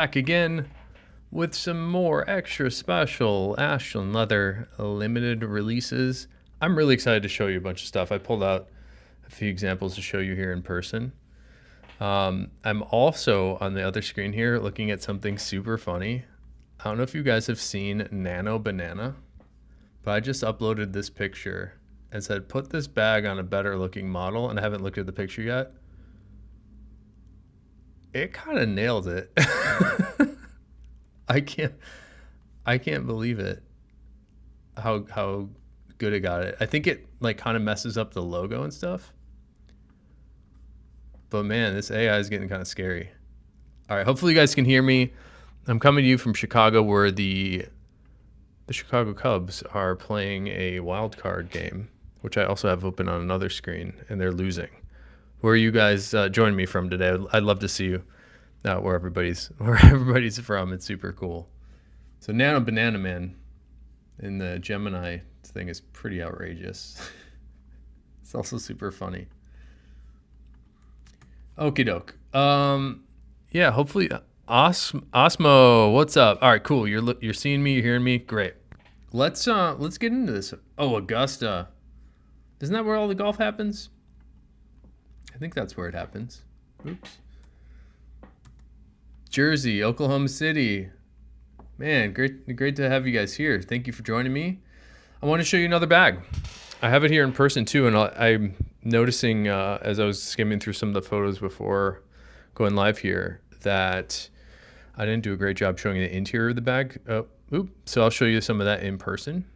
Back again with some more extra special Ashland leather limited releases. I'm really excited to show you a bunch of stuff. I pulled out a few examples to show you here in person. I'm also on the other screen here looking at something super funny. I don't know if you guys have seen Nano Banana, but I just uploaded this picture and said, put this bag on a better looking model, and I haven't looked at the picture yet. It kind of nailed it. I can't believe it. How good it got it. I think it like kind of messes up the logo and stuff. But man, this AI is getting kind of scary. All right, hopefully you guys can hear me. I'm coming to you from Chicago, where the Chicago Cubs are playing a wild card game, which I also have open on another screen, and they're losing. Where are you guys joining me from today? I'd love to see you where everybody's from. It's super cool. So Nano Banana Man in the Gemini thing is pretty outrageous. It's also super funny. Okie doke. Yeah, hopefully Osmo, what's up? All right, cool. You're seeing me, you're hearing me. Great. Let's get into this. Oh, Augusta. Isn't that where all the golf happens? I think that's where it happens. Oops. Jersey, Oklahoma City. Man, great to have you guys here. Thank you for joining me. I want to show you another bag. I have it here in person too, and I'm noticing as I was skimming through some of the photos before going live here that I didn't do a great job showing the interior of the bag. So I'll show you some of that in person.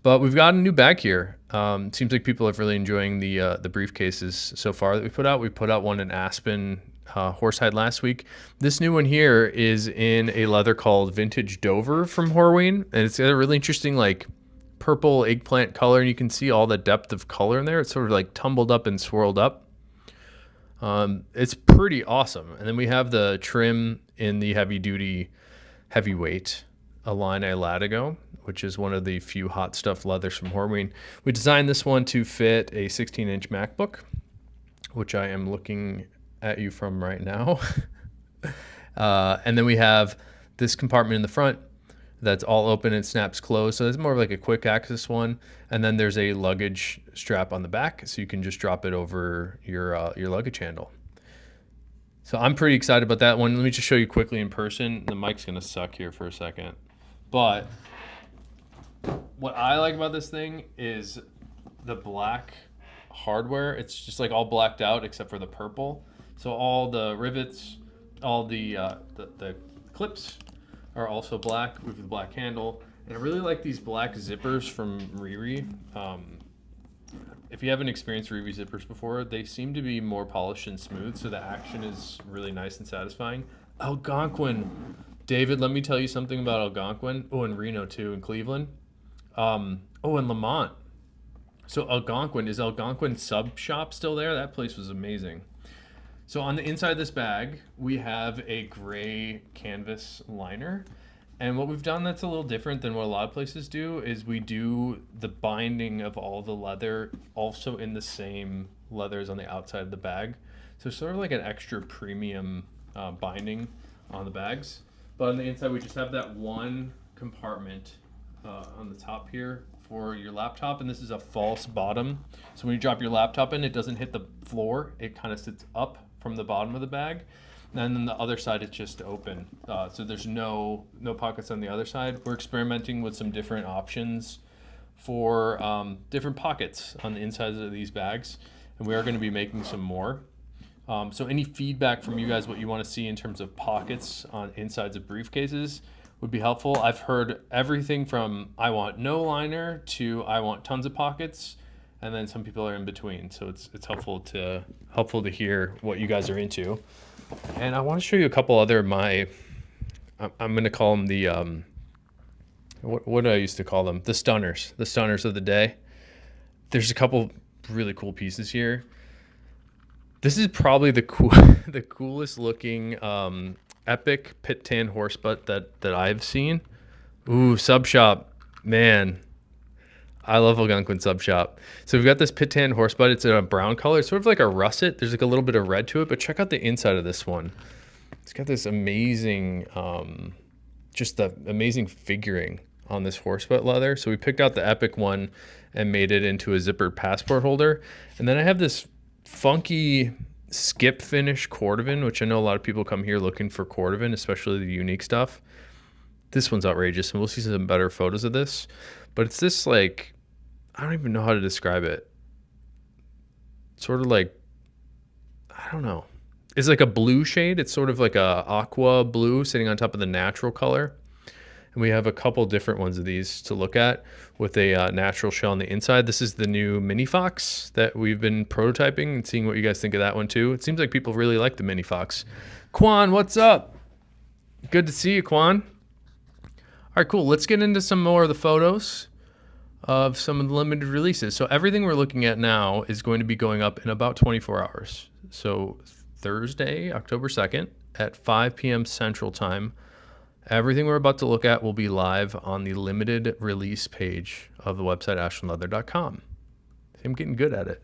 But we've got a new bag here. It seems like people are really enjoying the briefcases so far that we put out. We put out one in Aspen horsehide last week. This new one here is in a leather called Vintage Dover from Horween, and it's got a really interesting like purple eggplant color, and you can see all the depth of color in there. It's sort of like tumbled up and swirled up. It's pretty awesome. And then we have the trim in the heavy duty heavyweight Illini Latigo, which is one of the few hot stuff leathers from Horween. We designed this one to fit a 16-inch MacBook, which I am looking at you from right now. And then we have this compartment in the front that's all open and snaps closed. So it's more of like a quick access one. And then there's a luggage strap on the back, so you can just drop it over your luggage handle. So I'm pretty excited about that one. Let me just show you quickly in person. The mic's gonna suck here for a second. But what I like about this thing is the black hardware. It's just like all blacked out except for the purple. So all the rivets, all the clips are also black with the black handle. And I really like these black zippers from Riri. If you haven't experienced Riri zippers before, they seem to be more polished and smooth, so the action is really nice and satisfying. Algonquin. David, let me tell you something about Algonquin. Oh, and Reno too, in Cleveland. And Lamont. So Algonquin, is Algonquin Sub Shop still there? That place was amazing. So on the inside of this bag, we have a gray canvas liner. And what we've done that's a little different than what a lot of places do is we do the binding of all the leather also in the same leathers on the outside of the bag. So sort of like an extra premium binding on the bags. But on the inside, we just have that one compartment on the top here for your laptop. And this is a false bottom. So when you drop your laptop in, it doesn't hit the floor. It kind of sits up from the bottom of the bag. And then the other side is just open. So there's no pockets on the other side. We're experimenting with some different options for different pockets on the insides of these bags. And we are going to be making some more. So any feedback from you guys, what you want to see in terms of pockets on insides of briefcases would be helpful. I've heard everything from I want no liner to I want tons of pockets. And then some people are in between. So it's helpful to hear what you guys are into. And I want to show you a couple other I'm going to call them the, what do I used to call them? The stunners of the day. There's a couple really cool pieces here. This is probably the coolest looking epic pit tan horse butt that I've seen. Ooh, Sub Shop, man. I love Algonquin Sub Shop. So we've got this pit tan horse butt. It's in a brown color. It's sort of like a russet. There's like a little bit of red to it, but check out the inside of this one. It's got this amazing, just the amazing figuring on this horsebutt leather. So we picked out the Epic one and made it into a zippered passport holder. And then I have this funky skip finish cordovan, which I know a lot of people come here looking for cordovan, especially the unique stuff. This one's outrageous, and we'll see some better photos of this. But it's this, like, I don't even know how to describe it. Sort of like, I don't know. It's like a blue shade. It's sort of like a aqua blue sitting on top of the natural color. And we have a couple different ones of these to look at with a natural shell on the inside. This is the new Mini Fox that we've been prototyping and seeing what you guys think of that one too. It seems like people really like the Mini Fox. Quan, what's up? Good to see you, Quan. All right, cool. Let's get into some more of the photos of some of the limited releases. So everything we're looking at now is going to be going up in about 24 hours. So Thursday, October 2nd at 5 p.m. Central Time. Everything we're about to look at will be live on the limited release page of the website, ashlandleather.com. I'm getting good at it.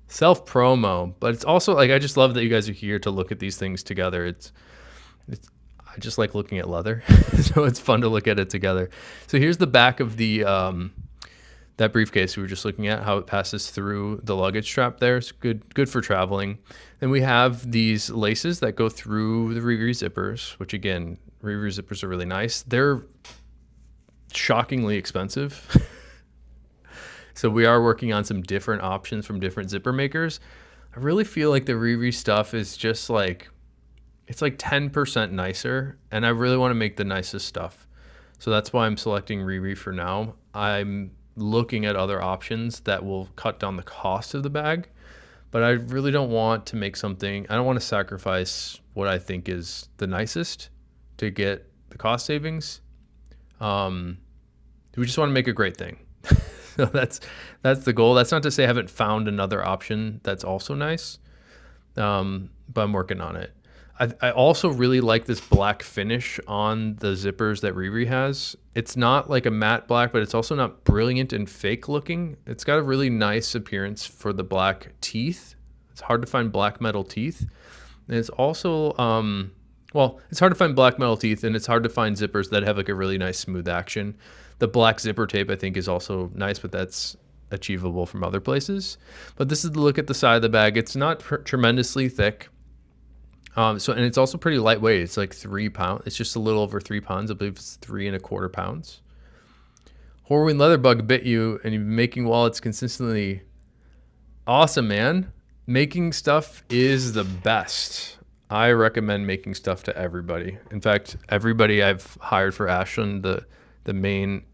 Self-promo, but it's also like, I just love that you guys are here to look at these things together. I just like looking at leather, so it's fun to look at it together. So here's the back of the that briefcase we were just looking at, how it passes through the luggage strap there. It's good for traveling. Then we have these laces that go through the Riri zippers, which again, Riri zippers are really nice. They're shockingly expensive. So we are working on some different options from different zipper makers. I really feel like the Riri stuff is just like, it's like 10% nicer, and I really want to make the nicest stuff. So that's why I'm selecting Riri for now. I'm looking at other options that will cut down the cost of the bag, but I really don't want to make something, I don't want to sacrifice what I think is the nicest to get the cost savings. We just want to make a great thing. So that's the goal. That's not to say I haven't found another option that's also nice, but I'm working on it. I also really like this black finish on the zippers that Riri has. It's not like a matte black, but it's also not brilliant and fake looking. It's got a really nice appearance for the black teeth. It's hard to find black metal teeth. And it's also, well, it's hard to find black metal teeth, and it's hard to find zippers that have like a really nice smooth action. The black zipper tape I think is also nice, but that's achievable from other places. But this is the look at the side of the bag. It's not tremendously thick. And it's also pretty lightweight. It's like 3 pounds. It's just a little over 3 pounds. I believe it's 3.25 pounds. Horween Leatherbug bit you, and you've been making wallets consistently. Awesome, man. Making stuff is the best. I recommend making stuff to everybody. In fact, everybody I've hired for Ashland, the main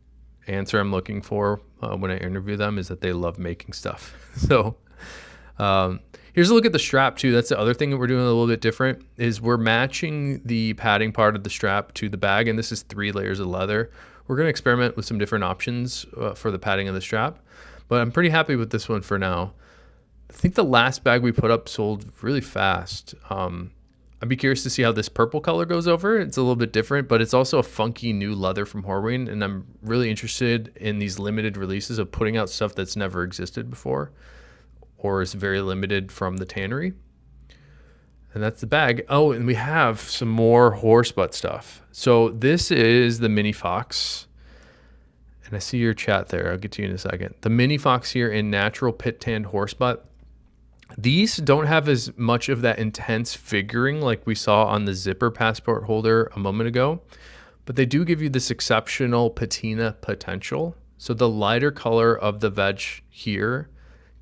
answer I'm looking for when I interview them is that they love making stuff. So, here's a look at the strap too. That's the other thing that we're doing a little bit different, is we're matching the padding part of the strap to the bag, and this is 3 layers of leather. We're going to experiment with some different options for the padding of the strap, but I'm pretty happy with this one for now. I think the last bag we put up sold really fast. I'd be curious to see how this purple color goes over. It's a little bit different, but it's also a funky new leather from Horween, and I'm really interested in these limited releases of putting out stuff that's never existed before, or is very limited from the tannery. And that's the bag. Oh, and we have some more horse butt stuff. So this is the Mini Fox. And I see your chat there. I'll get to you in a second. The Mini Fox here in natural pit tanned horse butt. These don't have as much of that intense figuring like we saw on the zipper passport holder a moment ago, but they do give you this exceptional patina potential. So the lighter color of the veg here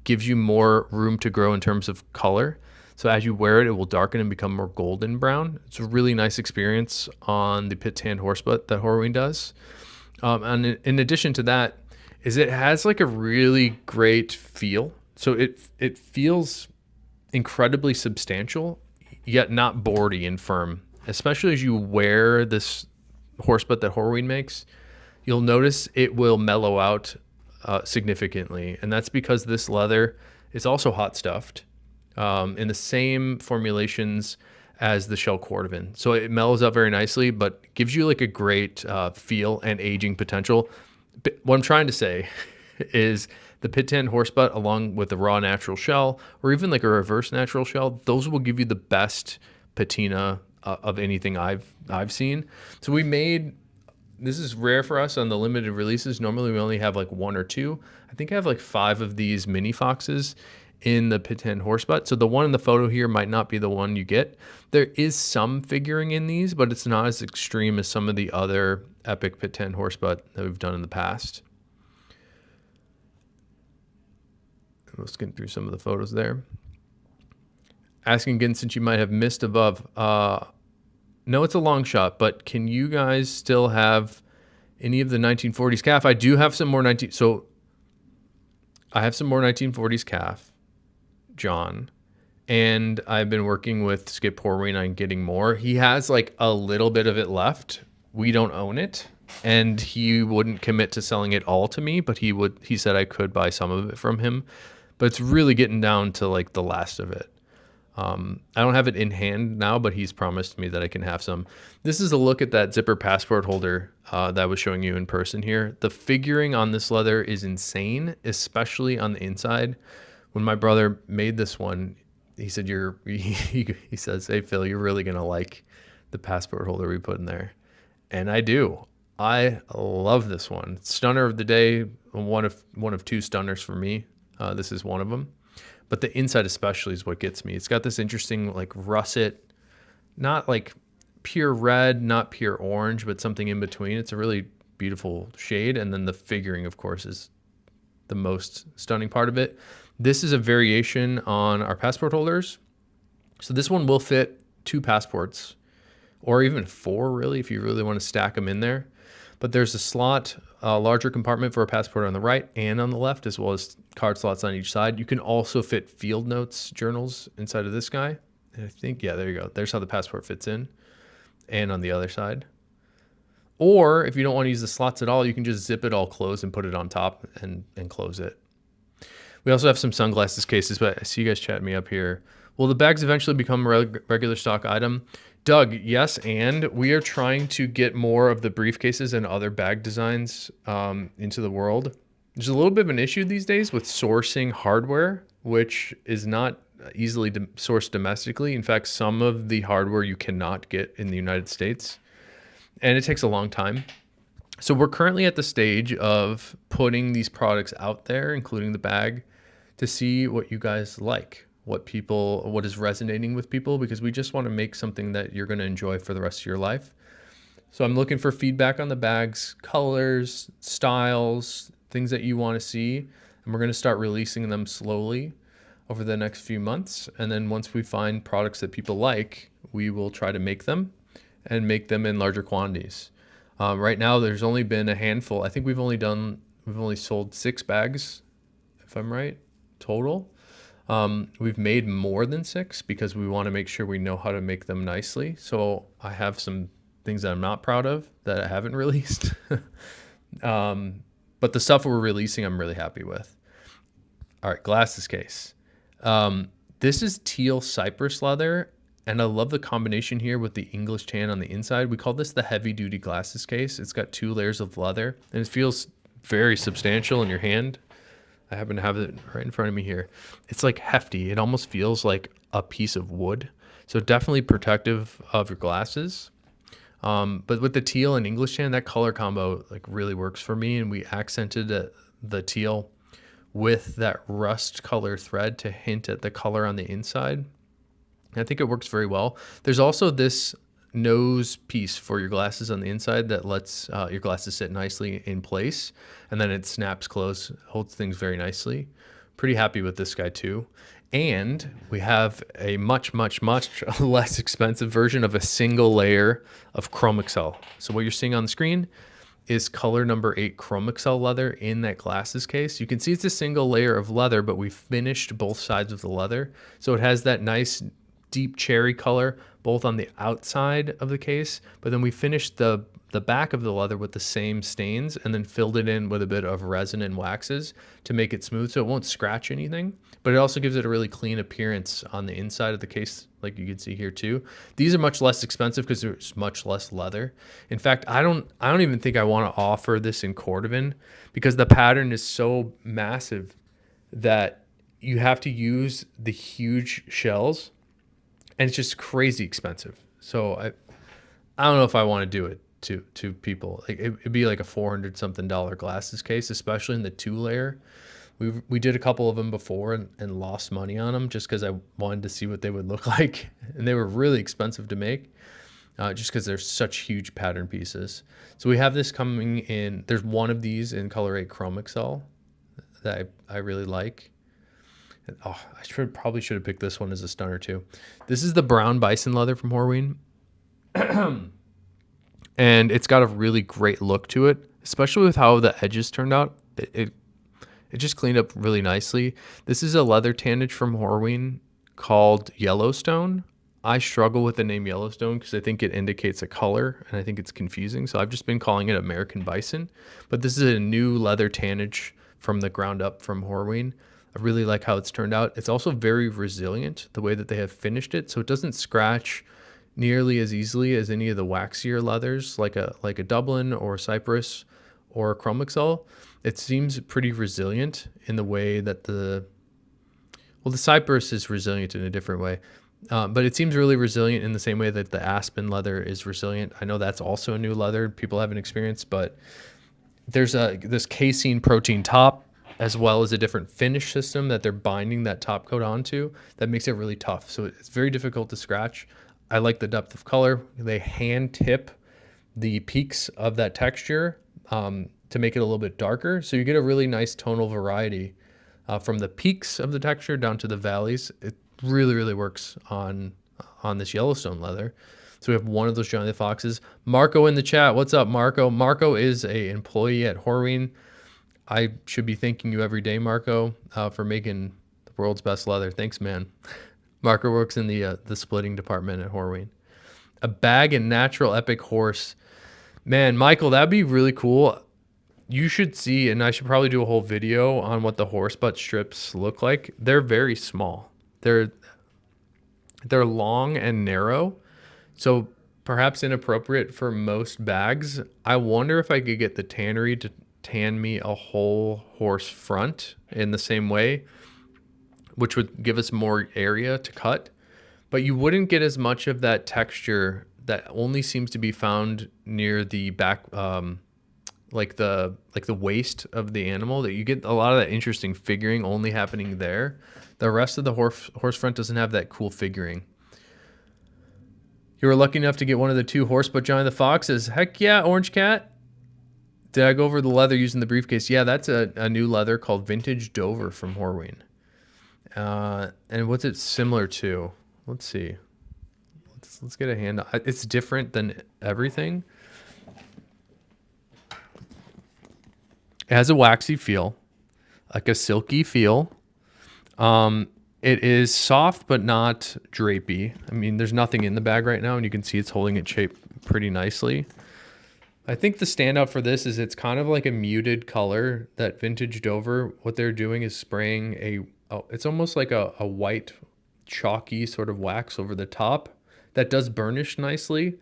gives you more room to grow in terms of color. So as you wear it, it will darken and become more golden brown. It's a really nice experience on the pit tanned horse butt that Horween does. And in addition to that, is it has like a really great feel. So it feels incredibly substantial, yet not boardy and firm. Especially as you wear this horse butt that Horween makes, you'll notice it will mellow out significantly, and that's because this leather is also hot stuffed in the same formulations as the shell cordovan. So it mellows out very nicely, but gives you like a great feel and aging potential. But what I'm trying to say is the pit tanned horse butt along with the raw natural shell, or even like a reverse natural shell, those will give you the best patina of anything I've seen. So we made, this is rare for us on the limited releases. Normally we only have like one or two. I think I have like 5 of these mini foxes in the Pit-10 horse butt. So the one in the photo here might not be the one you get. There is some figuring in these, but it's not as extreme as some of the other epic Pit-10 horse butt that we've done in the past. Let's get through some of the photos there. Asking again, since you might have missed above, no, it's a long shot, but can you guys still have any of the 1940s calf? I do have some more so I have some more 1940s calf, John, and I've been working with Skip Horween on getting more. He has like a little bit of it left. We don't own it, and he wouldn't commit to selling it all to me, but he said I could buy some of it from him, but it's really getting down to like the last of it. I don't have it in hand now, but he's promised me that I can have some. This is a look at that zipper passport holder that I was showing you in person here. The figuring on this leather is insane, especially on the inside. When my brother made this one, he said, he says, "Hey, Phil, you're really going to like the passport holder we put in there." And I do. I love this one. Stunner of the day, one of 2 stunners for me. This is one of them. But the inside especially is what gets me. It's got this interesting like russet, not like pure red, not pure orange, but something in between. It's a really beautiful shade. And then the figuring, of course, is the most stunning part of it. This is a variation on our passport holders. So this one will fit 2 passports, or even 4 really, if you really want to stack them in there. But there's a slot, a larger compartment for a passport on the right and on the left, as well as card slots on each side. You can also fit field notes journals inside of this guy. And I think, yeah, there you go. There's how the passport fits in, and on the other side. Or if you don't want to use the slots at all, you can just zip it all closed and put it on top and close it. We also have some sunglasses cases, but I see you guys chatting me up here. Will the bags eventually become a regular stock item? Doug, yes, and we are trying to get more of the briefcases and other bag designs into the world. There's a little bit of an issue these days with sourcing hardware, which is not easily sourced domestically. In fact, some of the hardware you cannot get in the United States, and it takes a long time. So we're currently at the stage of putting these products out there, including the bag, to see what you guys like, what is resonating with people, because we just want to make something that you're going to enjoy for the rest of your life. So I'm looking for feedback on the bags, colors, styles, things that you want to see, and we're going to start releasing them slowly over the next few months. And then once we find products that people like, we will try to make them and make them in larger quantities. Right now, there's only been a handful. I think we've only sold 6 bags, if I'm right, total. We've made more than 6 because we want to make sure we know how to make them nicely. So I have some things that I'm not proud of that I haven't released. But the stuff we're releasing, I'm really happy with. All right, glasses case. This is teal cypress leather, and I love the combination here with the English tan on the inside. We call this the heavy duty glasses case. It's got 2 layers of leather, and it feels very substantial in your hand. I happen to have it right in front of me here. It's like hefty. It almost feels like a piece of wood. So definitely protective of your glasses. But with the teal and English tan, that color combo like really works for me. And we accented the teal with that rust color thread to hint at the color on the inside. I think it works very well. There's also this nose piece for your glasses on the inside that lets your glasses sit nicely in place, and then it snaps closed, holds things very nicely. Pretty happy with this guy too. And we have a much, much, much less expensive version of a single layer of Chrome Excel. So what you're seeing on the screen is color number 8 Chrome Excel leather in that glasses case. You can see it's a single layer of leather, but we finished both sides of the leather. So it has that nice deep cherry color both on the outside of the case, but then we finished the back of the leather with the same stains and then filled it in with a bit of resin and waxes to make it smooth so it won't scratch anything, but it also gives it a really clean appearance on the inside of the case, like you can see here too. These are much less expensive because there's much less leather. In fact, I don't even think I want to offer this in cordovan because the pattern is so massive that you have to use the huge shells, and it's just crazy expensive. So I don't know if I want to do it to people. Like it'd be like a 400 something dollar glasses case, especially in the 2 layer. We did a couple of them before and lost money on them just because I wanted to see what they would look like, and they were really expensive to make, just because they're such huge pattern pieces. So we have this coming in. There's one of these in color 8 Chrome Excel that I really like. And, oh, probably should have picked this one as a stunner too. This is the brown bison leather from Horween. And it's got a really great look to it, especially with how the edges turned out. It just cleaned up really nicely. This is a leather tannage from Horween called Yellowstone. I struggle with the name Yellowstone because I think it indicates a color, and I think it's confusing. So I've just been calling it American Bison. But this is a new leather tannage from the ground up from Horween. I really like how it's turned out. It's also very resilient, the way that they have finished it. So it doesn't scratch nearly as easily as any of the waxier leathers, like a Dublin or Cypress or Chrome Excel. It seems pretty resilient in the way that the Cypress is resilient in a different way. But it seems really resilient in the same way that the Aspen leather is resilient. I know that's also a new leather people haven't experienced, but there's this casein protein top, as well as a different finish system that they're binding that top coat onto that makes it really tough. So it's very difficult to scratch. I like the depth of color. They hand tip the peaks of that texture to make it a little bit darker. So you get a really nice tonal variety from the peaks of the texture down to the valleys. It really, really works on this Yellowstone leather. So we have one of those Johnny the Foxes. Marco in the chat. What's up, Marco? Marco is a employee at Horween. I should be thanking you every day, Marco, for making the world's best leather. Thanks, man. Marco works in the splitting department at Horween. A bag and natural epic horse. Man, Michael, that'd be really cool. You should see, and I should probably do a whole video on what the horse butt strips look like. They're very small. They're long and narrow, so perhaps inappropriate for most bags. I wonder if I could get the tannery to tan me a whole horse front in the same way, which would give us more area to cut, but you wouldn't get as much of that texture that only seems to be found near the back, like the waist of the animal. That you get a lot of that interesting figuring only happening there. The rest of the horse front doesn't have that cool figuring. You were lucky enough to get one of the 2 horse butt Johnny the Foxes. Heck yeah, Orange Cat. Did I go over the leather using the briefcase? Yeah, that's a new leather called Vintage Dover from Horween. And what's it similar to? Let's see. Let's get a hand. It's different than everything. It has a waxy feel, like a silky feel. It is soft but not drapey. I mean, there's nothing in the bag right now, and you can see it's holding its shape pretty nicely. I think the standout for this is it's kind of like a muted color. That Vintage Dover, what they're doing is spraying it's almost like a white chalky sort of wax over the top that does burnish nicely,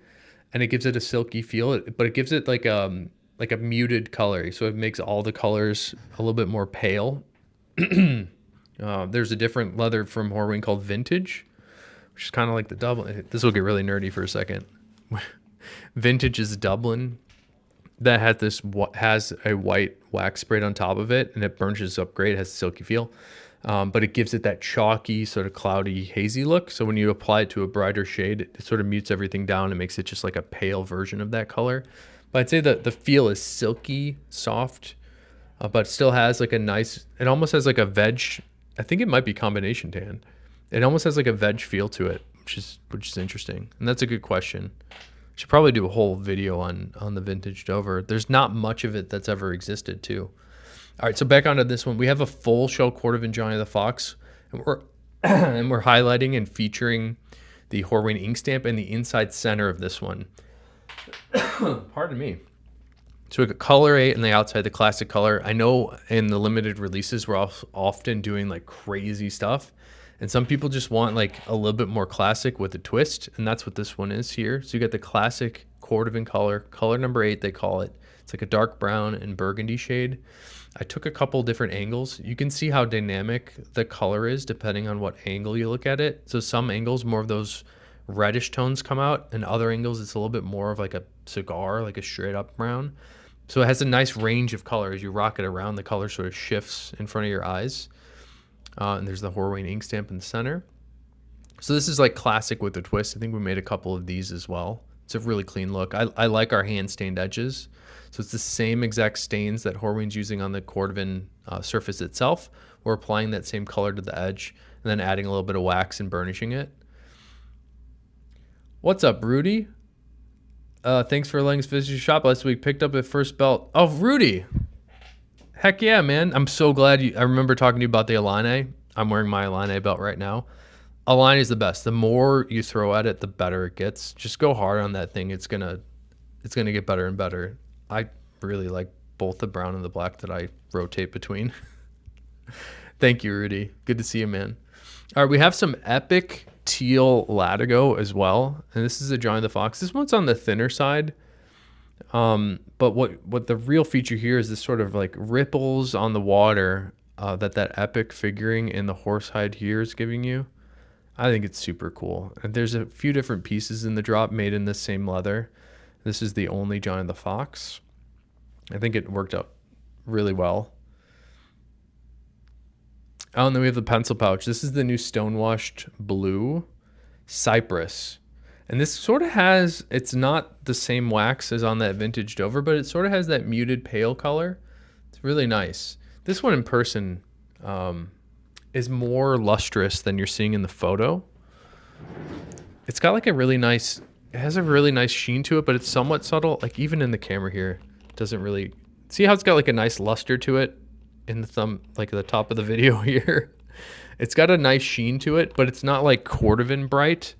and it gives it a silky feel, but it gives it like a muted color. So it makes all the colors a little bit more pale. There's a different leather from Horween called Vintage, which is kind of like the Dublin. This will get really nerdy for a second. Vintage is Dublin that has a white wax sprayed on top of it, and it burnishes up great. It has a silky feel, but it gives it that chalky, sort of cloudy, hazy look. So when you apply it to a brighter shade, it sort of mutes everything down and makes it just like a pale version of that color. But I'd say that the feel is silky, soft, but still has like a nice. It almost has like a veg. I think it might be combination tan. It almost has like a veg feel to it, which is interesting. And that's a good question. Should probably do a whole video on the Vintage Dover. There's not much of it that's ever existed too. All right, so back onto this one. We have a full shell quarter inch Johnny the Fox, and we're highlighting and featuring the Horween ink stamp in the inside center of this one. Pardon me. So we got color 8 and the outside, the classic color. I know in the limited releases we're often doing like crazy stuff, and some people just want like a little bit more classic with a twist, and that's what this one is here. So you got the classic cordovan color number 8 they call it. It's like a dark brown and burgundy shade. I took a couple different angles. You can see how dynamic the color is depending on what angle you look at it. So some angles, more of those reddish tones come out, and other angles it's a little bit more of like a cigar, like a straight up brown. So it has a nice range of color. As you rock it around, the color sort of shifts in front of your eyes. And there's the Horween ink stamp in the center. So this is like classic with a twist. I think we made a couple of these as well. It's a really clean look. I like our hand stained edges. So it's the same exact stains that Horween's using on the Cordovan surface itself. We're applying that same color to the edge and then adding a little bit of wax and burnishing it. What's up, Rudy? Thanks for letting us visit your shop last week. Picked up the first belt. Oh, Rudy. Heck yeah, man. I'm so glad I remember talking to you about the Align. I'm wearing my Align belt right now. Align is the best. The more you throw at it, the better it gets. Just go hard on that thing. It's gonna get better and better. I really like both the brown and the black that I rotate between. Thank you, Rudy. Good to see you, man. All right, we have some epic teal Latigo as well, and this is a Johnny the Fox. This one's on the thinner side, but what the real feature here is this sort of like ripples on the water that epic figuring in the horsehide here is giving you. I think it's super cool. And there's a few different pieces in the drop made in this same leather. This is the only Johnny the Fox. I think it worked out really well. Oh, and then we have the pencil pouch. This is the new Stonewashed Blue Cypress. And this sort of has, it's not the same wax as on that vintage Dover, but it sort of has that muted pale color. It's really nice. This one in person is more lustrous than you're seeing in the photo. It's got like a really nice, it has a really nice sheen to it, but it's somewhat subtle. Like even in the camera here, it doesn't really, see how it's got like a nice luster to it? In the thumb, like the top of the video here. It's got a nice sheen to it, but it's not like Cordovan bright.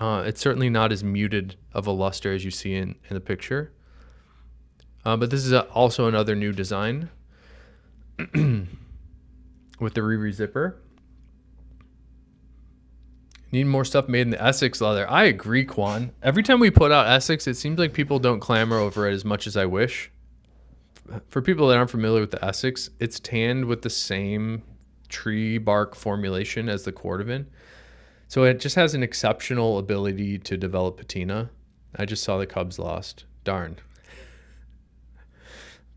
It's certainly not as muted of a luster as you see in the picture. But this is also another new design with the Riri zipper. Need more stuff made in the Essex leather. I agree, Quan. Every time we put out Essex, it seems like people don't clamor over it as much as I wish. For people that aren't familiar with the Essex, it's tanned with the same tree bark formulation as the Cordovan. So it just has an exceptional ability to develop patina. I just saw the Cubs lost. Darn.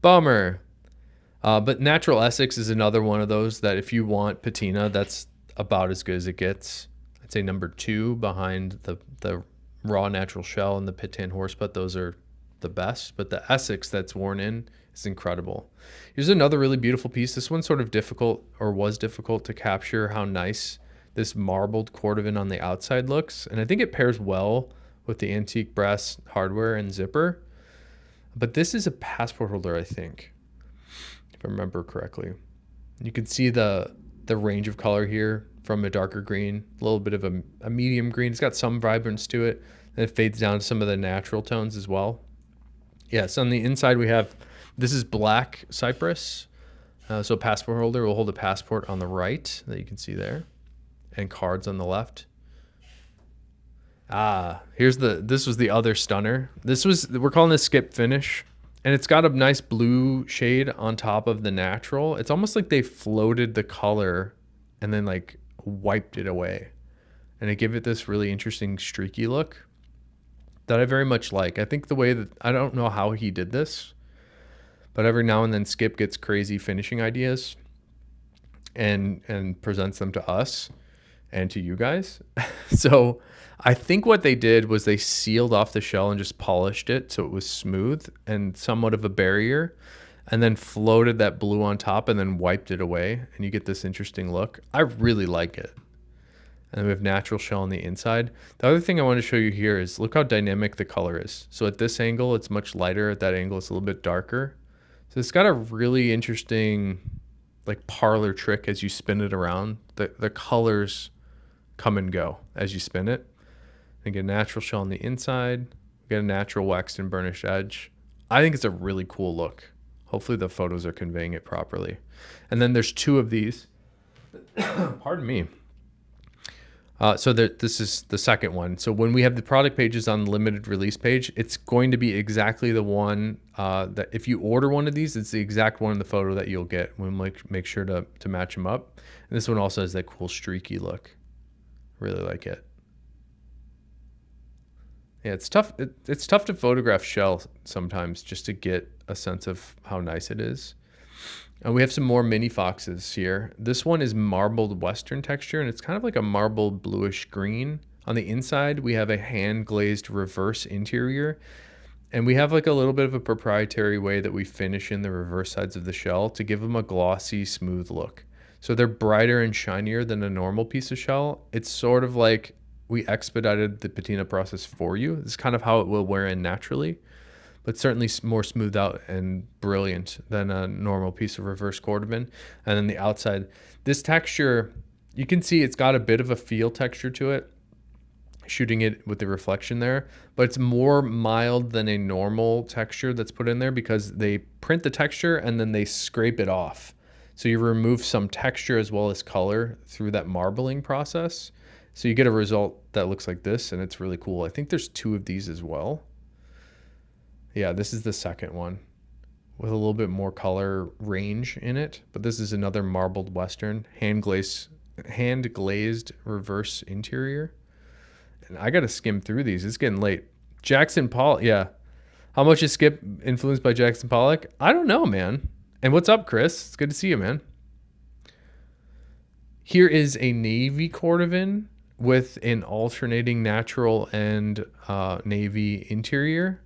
Bummer. But natural Essex is another one of those that if you want patina, that's about as good as it gets. I'd say number 2 behind the raw natural shell and the Pittan horsebutt. Those are the best. But the Essex that's worn in, it's incredible. Here's another really beautiful piece. This one's sort of difficult, or was difficult, to capture how nice this marbled Cordovan on the outside looks. And I think it pairs well with the antique brass hardware and zipper. But this is a passport holder, I think, if I remember correctly. You can see the range of color here from a darker green, a little bit of a medium green. It's got some vibrance to it. And it fades down to some of the natural tones as well. Yes, on the inside we have, this is black cypress. So passport holder will hold a passport on the right that you can see there, and cards on the left. This was the other stunner. We're calling this skip finish, and it's got a nice blue shade on top of the natural. It's almost like they floated the color and then like wiped it away, and it gave it this really interesting streaky look that I very much like. I think the way that, I don't know how he did this, but every now and then Skip gets crazy finishing ideas and presents them to us and to you guys. So I think what they did was they sealed off the shell and just polished it so it was smooth and somewhat of a barrier, and then floated that blue on top and then wiped it away, and you get this interesting look. I really like it. And we have natural shell on the inside. The other thing I want to show you here is look how dynamic the color is. So at this angle, it's much lighter. At that angle, it's a little bit darker. So it's got a really interesting like parlor trick as you spin it around. The colors come and go as you spin it. And get a natural shell on the inside. Get a natural waxed and burnished edge. I think it's a really cool look. Hopefully the photos are conveying it properly. And then there's 2 of these. Pardon me. So this is the second one. So when we have the product pages on the limited release page, it's going to be exactly the one that if you order one of these, it's the exact one in the photo that you'll get. We'll make sure to match them up. And this one also has that cool streaky look. Really like it. Yeah, it's tough. It's tough to photograph shell sometimes just to get a sense of how nice it is. And we have some more mini foxes here. This one is marbled western texture, and it's kind of like a marbled bluish green. On the inside, we have a hand glazed reverse interior, and we have like a little bit of a proprietary way that we finish in the reverse sides of the shell to give them a glossy, smooth look. So they're brighter and shinier than a normal piece of shell. It's sort of like we expedited the patina process for you. This is kind of how it will wear in naturally, but certainly more smoothed out and brilliant than a normal piece of reverse cordovan. And then the outside, this texture, you can see it's got a bit of a feel texture to it, shooting it with the reflection there, but it's more mild than a normal texture that's put in there because they print the texture and then they scrape it off. So you remove some texture as well as color through that marbling process. So you get a result that looks like this, and it's really cool. I think there's 2 of these as well. Yeah, this is the second one with a little bit more color range in it, but this is another marbled western hand glazed reverse interior. And I got to skim through these. It's getting late. Jackson Pollock. Yeah. How much is Skip influenced by Jackson Pollock? I don't know, man. And what's up, Chris? It's good to see you, man. Here is a navy cordovan with an alternating natural and navy interior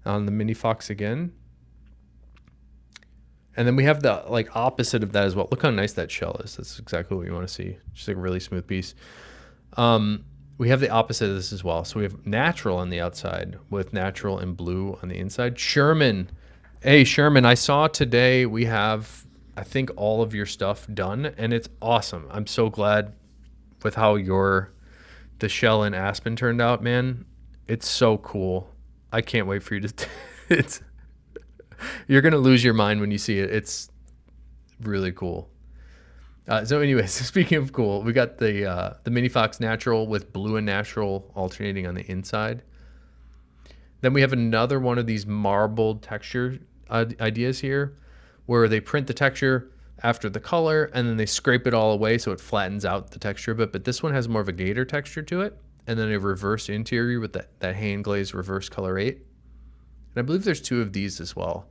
on the Mini Fox again. And then we have the like opposite of that as well. Look how nice that shell is. That's exactly what you want to see. Just like a really smooth piece. We have the opposite of this as well. So we have natural on the outside with natural and blue on the inside. Sherman. Hey, Sherman, I saw today we have, I think, all of your stuff done, and it's awesome. I'm so glad with how the shell in Aspen turned out, man. It's so cool. I can't wait for you to, you're going to lose your mind when you see it. It's really cool. So anyways, speaking of cool, we got the Mini Fox Natural with blue and natural alternating on the inside. Then we have another one of these marbled texture ideas here where they print the texture after the color and then they scrape it all away so it flattens out the texture a bit. But this one has more of a gator texture to it, and then a reverse interior with that hand glazed reverse color 8. And I believe there's 2 of these as well.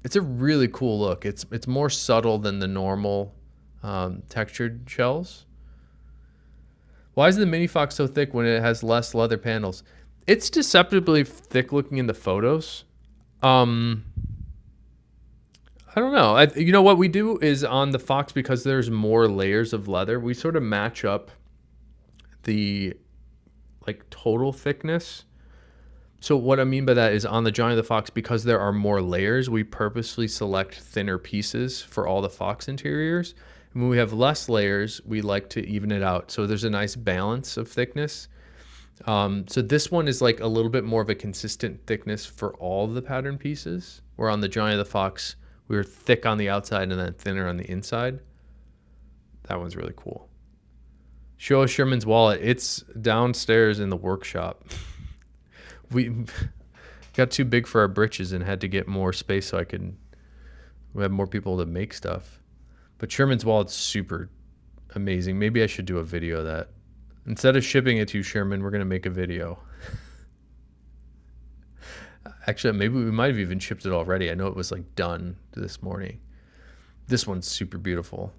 It's a really cool look. It's more subtle than the normal textured shells. Why is the Mini Fox so thick when it has less leather panels? It's deceptively thick looking in the photos. I don't know. You know what we do is on the Fox, because there's more layers of leather, we sort of match up the like total thickness. So what I mean by that is on the Johnny the Fox, because there are more layers, we purposely select thinner pieces for all the Fox interiors. And when we have less layers, we like to even it out. So there's a nice balance of thickness. So this one is like a little bit more of a consistent thickness for all of the pattern pieces, where on the Johnny the Fox, we were thick on the outside and then thinner on the inside. That one's really cool. Show us Sherman's wallet. It's downstairs in the workshop. We got too big for our britches and had to get more space so we have more people to make stuff. But Sherman's wallet's super amazing. Maybe I should do a video of that. Instead of shipping it to you, Sherman, we're going to make a video. Actually, maybe we might have even shipped it already. I know it was like done this morning. This one's super beautiful.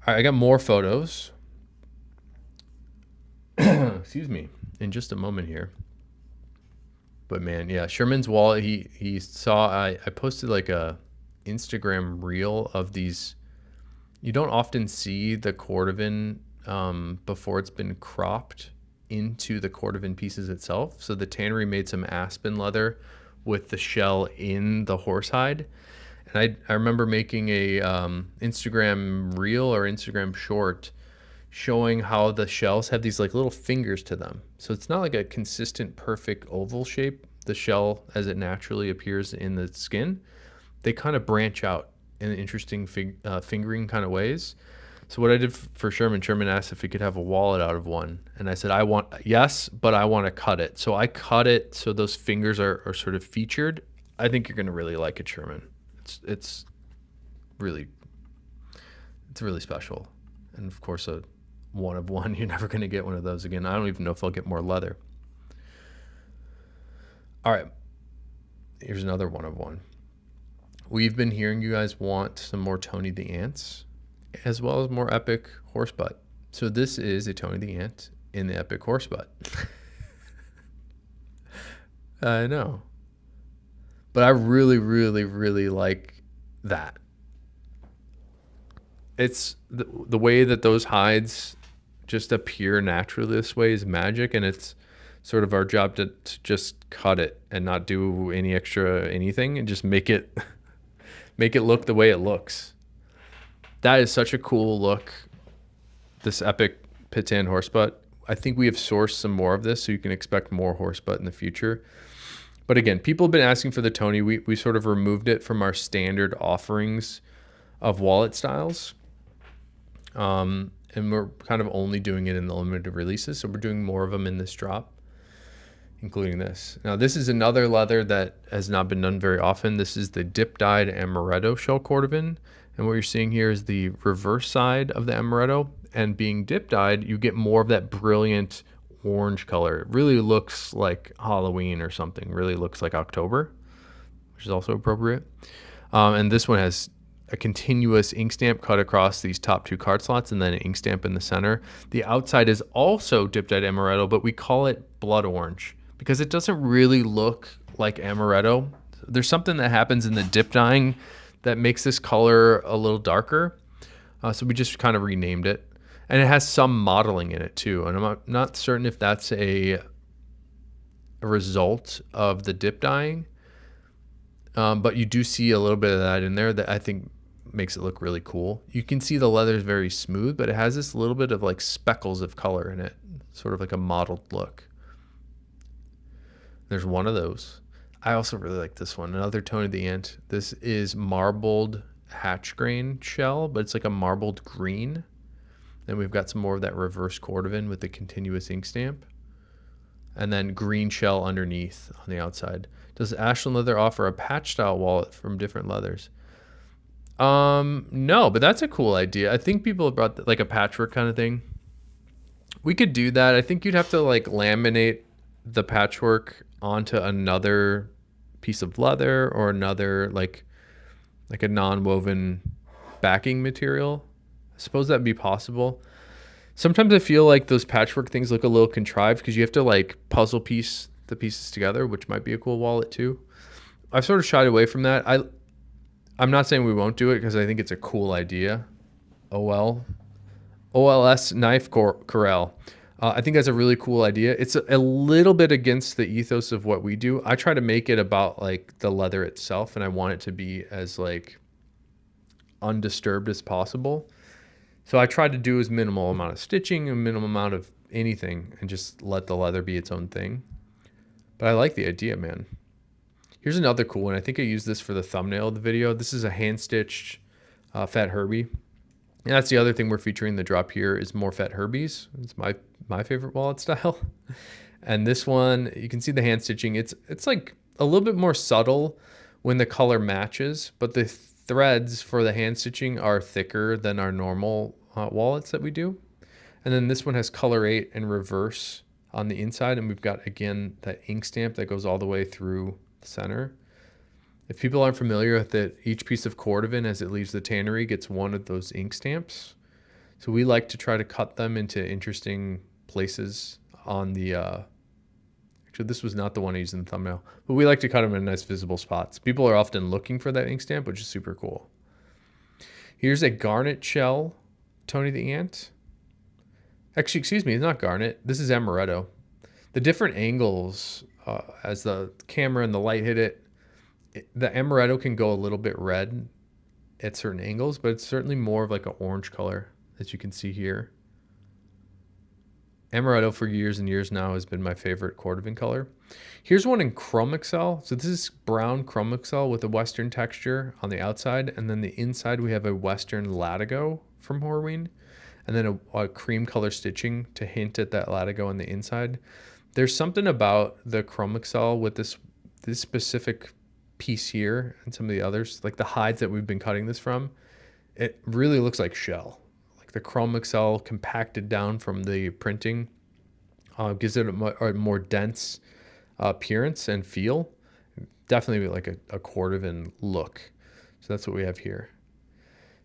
All right, I got more photos. Excuse me. In just a moment here. But man, yeah, Sherman's wallet, he saw, I posted like a Instagram reel of these. You don't often see the cordovan before it's been cropped into the cordovan pieces itself. So the tannery made some aspen leather with the shell in the horsehide. And I remember making a Instagram reel or Instagram short showing how the shells have these like little fingers to them. So it's not like a consistent, perfect oval shape, the shell as it naturally appears in the skin. They kind of branch out in interesting fingering kind of ways. So what I did for Sherman asked if he could have a wallet out of one. And I said, yes, but I want to cut it. So I cut it so those fingers are sort of featured. I think you're going to really like it, Sherman. It's really special. And of course, a one of one. You're never going to get one of those again. I don't even know if I'll get more leather. All right, here's another one of one. We've been hearing you guys want some more Tony the Ants, as well as more epic horse butt. So this is a Tony the Ant in the epic horse butt. I know. But I really, really, really like that. It's the way that those hides just appear naturally this way is magic, and it's sort of our job to just cut it and not do any extra anything and just make it look the way it looks. That is such a cool look, this epic Pitan horse butt. I think we have sourced some more of this, so you can expect more horse butt in the future. But again, people have been asking for the Tony. We sort of removed it from our standard offerings of wallet styles. And we're kind of only doing it in the limited releases. So we're doing more of them in this drop, including this. Now, this is another leather that has not been done very often. This is the dip-dyed amaretto shell cordovan. And what you're seeing here is the reverse side of the amaretto. And being dip-dyed, you get more of that brilliant orange color. It really looks like Halloween or something. Really looks like October, which is also appropriate. And this one has a continuous ink stamp cut across these top two card slots and then an ink stamp in the center. The outside is also dipped at amaretto, but we call it blood orange because it doesn't really look like amaretto. There's something that happens in the dip dyeing that makes this color a little darker. So we just kind of renamed it. And it has some modeling in it too. And I'm not certain if that's a result of the dip dyeing. But you do see a little bit of that in there that I think makes it look really cool. You can see the leather is very smooth, but it has this little bit of like speckles of color in it. Sort of like a mottled look. There's one of those. I also really like this one. Another Tony the Ant. This is marbled hatch grain shell, but it's like a marbled green. Then we've got some more of that reverse cordovan with the continuous ink stamp. And then green shell underneath on the outside. Does Ashland Leather offer a patch style wallet from different leathers? No, but that's a cool idea. I think people have brought like a patchwork kind of thing. We could do that. I think you'd have to like laminate the patchwork onto another piece of leather or another like a non-woven backing material. I suppose that'd be possible. Sometimes I feel like those patchwork things look a little contrived because you have to like puzzle piece the pieces together, which might be a cool wallet too. I've sort of shied away from that. I'm not saying we won't do it because I think it's a cool idea. OLS Knife Corral. I think that's a really cool idea. It's a little bit against the ethos of what we do. I try to make it about like the leather itself, and I want it to be as like undisturbed as possible. So I tried to do as minimal amount of stitching, a minimal amount of anything, and just let the leather be its own thing. But I like the idea, man. Here's another cool one. I think I used this for the thumbnail of the video. This is a hand-stitched Fat Herbie. And that's the other thing we're featuring in the drop here is more Fat Herbies. It's my favorite wallet style. And this one, you can see the hand stitching. It's like a little bit more subtle when the color matches, but the threads for the hand stitching are thicker than our normal wallets that we do. And then this one has color 8 and reverse on the inside, and we've got again that ink stamp that goes all the way through the center. If people aren't familiar with it, each piece of cordovan as it leaves the tannery gets one of those ink stamps. So we like to try to cut them into interesting places on the actually this was not the one I used in the thumbnail, but we like to cut them in nice visible spots. People are often looking for that ink stamp, which is super cool. Here's a garnet shell Tony the Ant. Actually, excuse me, it's not garnet. This is amaretto. The different angles as the camera and the light hit it, the amaretto can go a little bit red at certain angles, but it's certainly more of like an orange color, as you can see here. Amaretto for years and years now has been my favorite cordovan color. Here's one in Chrome Excel. So this is brown Chrome Excel with a Western texture on the outside, and then the inside we have a Western Latigo from Horween, and then a cream color stitching to hint at that Latigo on the inside. There's something about the Chrome Excel with this specific piece here and some of the others, like the hides that we've been cutting this from. It really looks like shell. Like the Chrome Excel compacted down from the printing gives it a more dense appearance and feel. Definitely like a cordovan look. So that's what we have here.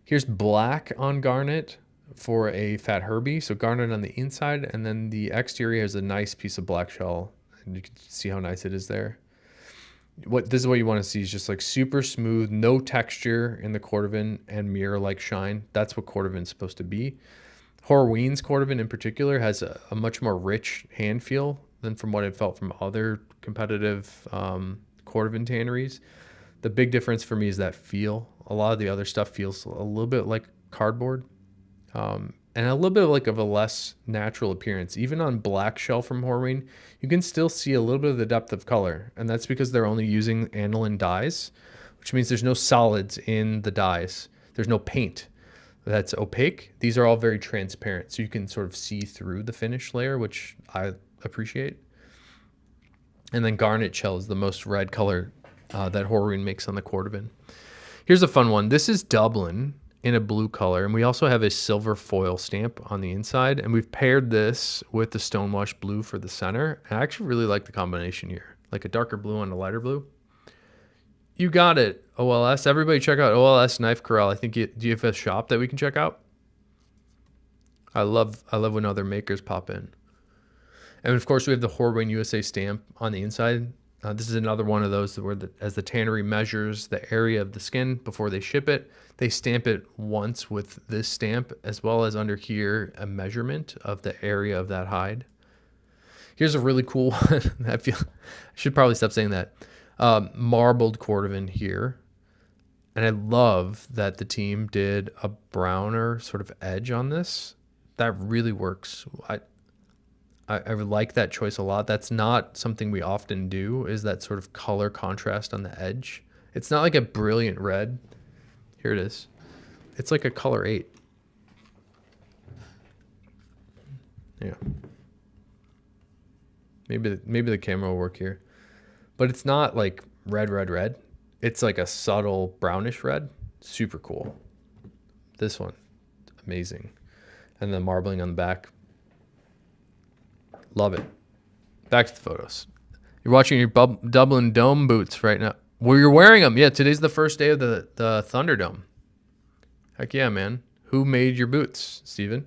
Here's black on garnet for a Fat Herbie. So garnet on the inside, and then the exterior has a nice piece of black shell, and you can see how nice it is there. This is what you want to see, is just like super smooth, no texture in the cordovan, and mirror-like shine. That's what cordovan's supposed to be. Horween's cordovan in particular has a much more rich hand feel than from what I felt from other competitive cordovan tanneries. The big difference for me is that feel. A lot of the other stuff feels a little bit like cardboard, and a little bit like of a less natural appearance. Even on black shell from Horween, you can still see a little bit of the depth of color, and that's because they're only using aniline dyes, which means there's no solids in the dyes. There's no paint that's opaque. These are all very transparent, so you can sort of see through the finish layer, which I appreciate. And then garnet shell is the most red color that Horween makes on the cordovan. Here's a fun one. This is Dublin in a blue color, and we also have a silver foil stamp on the inside, and we've paired this with the stonewash blue for the center. And I actually really like the combination here, like a darker blue on a lighter blue. You got it, OLS. Everybody check out OLS Knife Corral. I think do you have a shop that we can check out? I love when other makers pop in. And of course, we have the Horween USA stamp on the inside. This is another one of those where as the tannery measures the area of the skin before they ship it, they stamp it once with this stamp, as well as under here, a measurement of the area of that hide. Here's a really cool one. I should probably stop saying that. Marbled cordovan here. And I love that the team did a browner sort of edge on this. That really works. I would like that choice a lot. That's not something we often do, is that sort of color contrast on the edge. It's not like a brilliant red. Here it is. It's like a color 8. Yeah. Maybe the camera will work here. But it's not like red, red, red. It's like a subtle brownish red. Super cool. This one, amazing. And the marbling on the back. Love it. Back to the photos. You're watching your Dublin Dome boots right now. Well, you're wearing them. Yeah, today's the first day of the Thunderdome. Heck yeah, man. Who made your boots, Steven?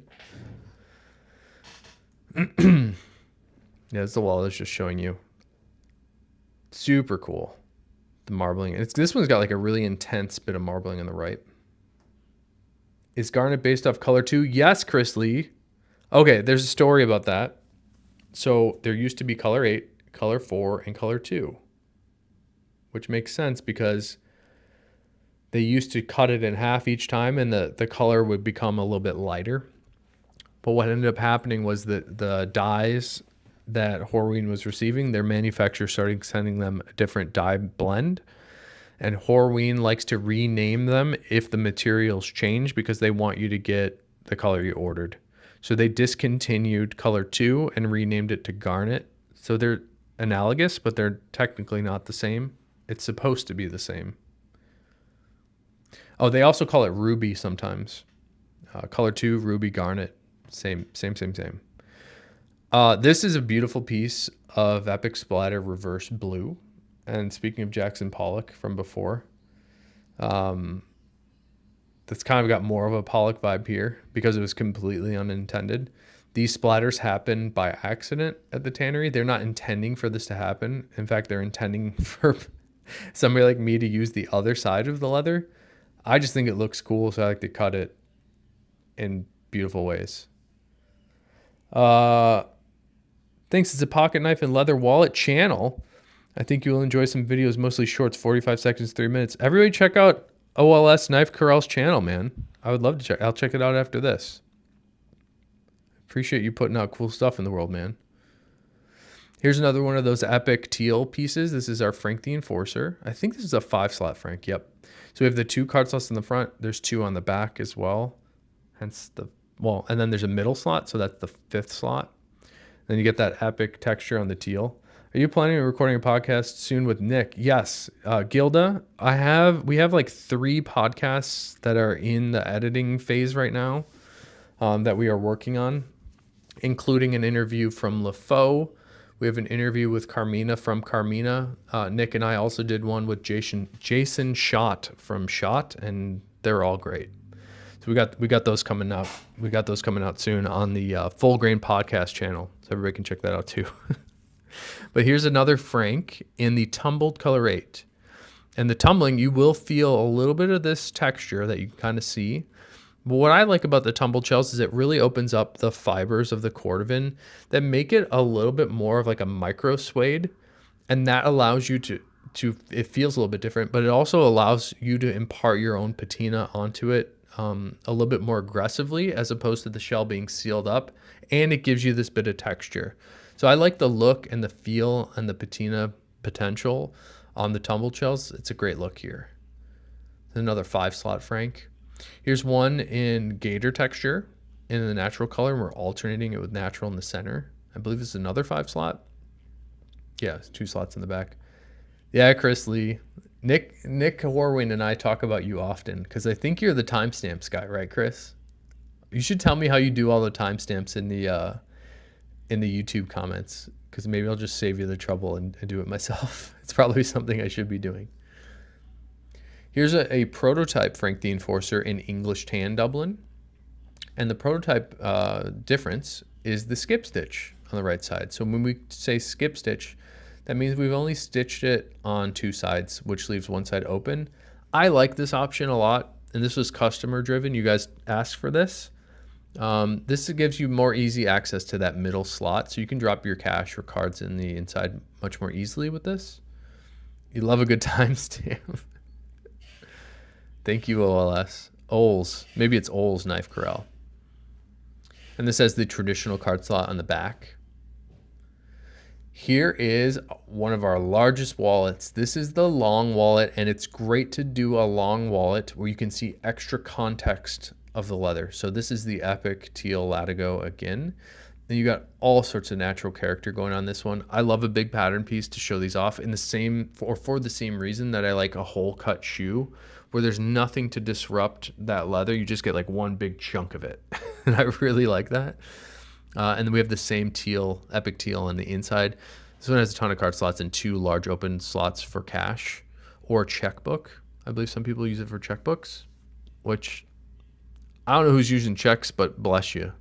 Yeah, it's the wall that's just showing you. Super cool. The marbling. This one's got like a really intense bit of marbling on the right. Is garnet based off color 2? Yes, Chris Lee. Okay, there's a story about that. So there used to be color 8, color 4, and color 2, which makes sense because they used to cut it in half each time, and the color would become a little bit lighter. But what ended up happening was that the dyes that Horween was receiving, their manufacturer started sending them a different dye blend. And Horween likes to rename them if the materials change, because they want you to get the color you ordered. So they discontinued color 2 and renamed it to garnet. So they're analogous, but they're technically not the same. It's supposed to be the same. Oh, they also call it ruby sometimes. Color 2, ruby, garnet. Same. This is a beautiful piece of Epic Splatter reverse blue. And speaking of Jackson Pollock from before, that's kind of got more of a Pollock vibe here because it was completely unintended. These splatters happen by accident at the tannery. They're not intending for this to happen. In fact, they're intending for somebody like me to use the other side of the leather. I just think it looks cool, so I like to cut it in beautiful ways. Thanks. It's a pocket knife and leather wallet channel. I think you'll enjoy some videos, mostly shorts, 45 seconds, 3 minutes. Everybody check out OLS Knife Corral's channel, man. I would love to check. I'll check it out after this. Appreciate you putting out cool stuff in the world, man. Here's another one of those epic teal pieces. This is our Frank the Enforcer. I think this is a 5-slot Frank. Yep. So we have the 2 card slots in the front. There's 2 on the back as well. Hence and then there's a middle slot. So that's the 5th slot. Then you get that epic texture on the teal. Are you planning on recording a podcast soon with Nick? Yes. Gilda, we have like 3 podcasts that are in the editing phase right now. that we are working on, including an interview from LaFaux. We have an interview with Carmina from Carmina. Nick and I also did one with Jason Schott from Schott, and they're all great. So we got those coming out. We got those coming out soon on the Full Grain Podcast channel, so everybody can check that out too. But here's another Frank in the tumbled color 8. And the tumbling, you will feel a little bit of this texture that you can kind of see. But what I like about the tumbled shells is it really opens up the fibers of the cordovan that make it a little bit more of like a micro suede. And that allows you to it feels a little bit different, but it also allows you to impart your own patina onto it a little bit more aggressively as opposed to the shell being sealed up. And it gives you this bit of texture. So I like the look and the feel and the patina potential on the tumbled shells. It's a great look here. Another 5-slot Frank. Here's one in gator texture in the natural color, and we're alternating it with natural in the center. I believe this is another 5-slot. Yeah, it's 2 slots in the back. Yeah, Chris Lee. Nick Horwin and I talk about you often because I think you're the timestamps guy, right, Chris? You should tell me how you do all the timestamps in the YouTube comments, because maybe I'll just save you the trouble and do it myself. It's probably something I should be doing. Here's a prototype Frank the Enforcer in English tan Dublin. And the prototype difference is the skip stitch on the right side. So when we say skip stitch, that means we've only stitched it on 2 sides, which leaves one side open. I like this option a lot, and this was customer driven. You guys asked for this. This gives you more easy access to that middle slot, so you can drop your cash or cards in the inside much more easily with this. You love a good timestamp. Thank you, OLS. Oles. Maybe it's Oles Knife Corral. And this has the traditional card slot on the back. Here is one of our largest wallets. This is the long wallet, and it's great to do a long wallet where you can see extra context of the leather. So this is the Epic Teal Latigo again. Then you got all sorts of natural character going on this one. I love a big pattern piece to show these off in the same, or for the same reason that I like a whole cut shoe, where there's nothing to disrupt that leather. You just get like one big chunk of it. And I really like that. And then we have the same teal, Epic Teal on the inside. This one has a ton of card slots and 2 large open slots for cash or checkbook. I believe some people use it for checkbooks, which I don't know who's using checks, but bless you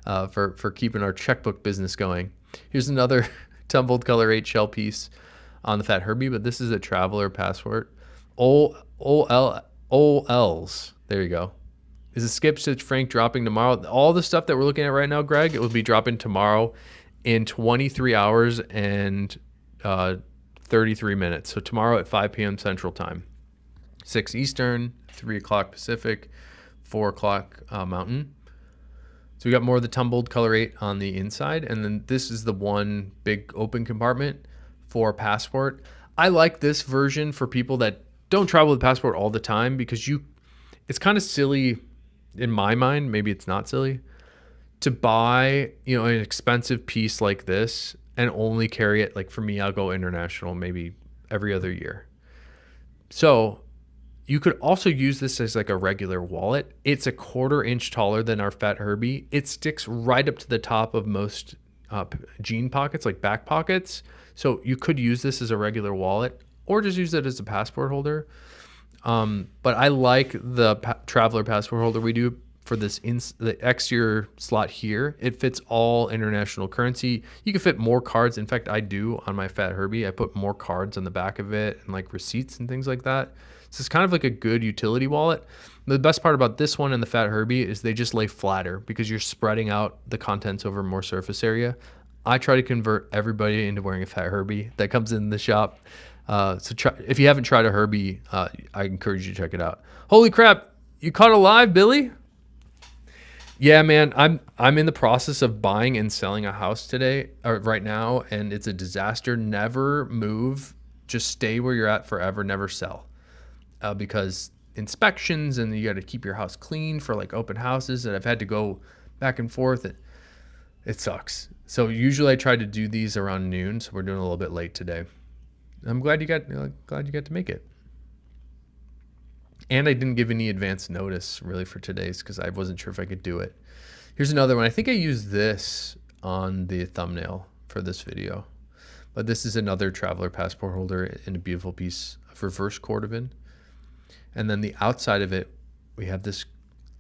for keeping our checkbook business going. Here's another tumbled color 8 shell piece on the Fat Herbie, but this is a traveler passport. OLs. There you go. Is a skip stitch Frank dropping tomorrow? All the stuff that we're looking at right now, Greg, it will be dropping tomorrow in 23 hours and 33 minutes. So tomorrow at 5 p.m. Central Time, 6 Eastern, 3 o'clock Pacific, 4 o'clock Mountain. So we got more of the tumbled color 8 on the inside. And then this is the one big open compartment for passport. I like this version for people that don't travel with passport all the time, because it's kind of silly in my mind, maybe it's not silly, to buy, an expensive piece like this and only carry it. Like for me, I'll go international maybe every other year. So you could also use this as like a regular wallet. It's a 1/4 inch taller than our Fat Herbie. It sticks right up to the top of most jean pockets, like back pockets. So you could use this as a regular wallet or just use it as a passport holder. But I like the traveler passport holder we do for this the exterior slot here. It fits all international currency. You can fit more cards. In fact, I do on my Fat Herbie. I put more cards on the back of it and like receipts and things like that. So it's kind of like a good utility wallet. The best part about this one and the Fat Herbie is they just lay flatter because you're spreading out the contents over more surface area. I try to convert everybody into wearing a Fat Herbie that comes in the shop. If you haven't tried a Herbie, I encourage you to check it out. Holy crap, you caught a live, Billy? Yeah, man, I'm in the process of buying and selling a house right now, and it's a disaster. Never move, just stay where you're at forever, never sell. Because inspections, and you got to keep your house clean for like open houses, and I've had to go back and forth. It sucks. So usually I try to do these around noon, so we're doing a little bit late today. I'm glad you got to make it. And I didn't give any advance notice really for today's because I wasn't sure if I could do it. Here's another one. I think I used this on the thumbnail for this video. But this is another traveler passport holder in a beautiful piece of reverse cordovan. And then the outside of it, we have this,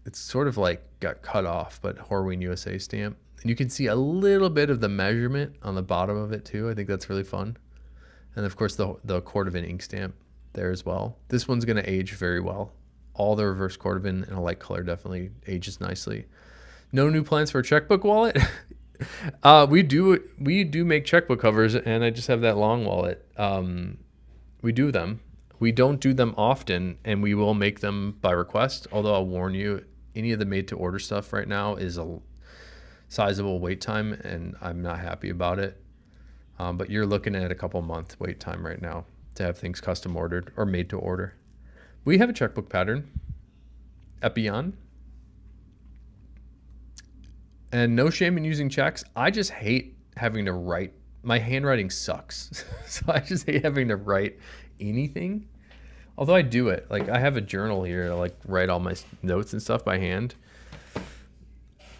it's sort of like got cut off, but Horween USA stamp. And you can see a little bit of the measurement on the bottom of it too. I think that's really fun. And of course the cordovan ink stamp there as well. This one's gonna age very well. All the reverse cordovan in a light color definitely ages nicely. No new plans for a checkbook wallet. We do make checkbook covers, and I just have that long wallet. We do them. We don't do them often, and we will make them by request. Although I'll warn you, any of the made-to-order stuff right now is a sizable wait time, and I'm not happy about it. But you're looking at a couple month wait time right now to have things custom ordered or made to order. We have a checkbook pattern, Epion. And no shame in using checks. I just hate having to write. My handwriting sucks. So I just hate having to write anything. Although I do it. Like I have a journal here to like write all my notes and stuff by hand.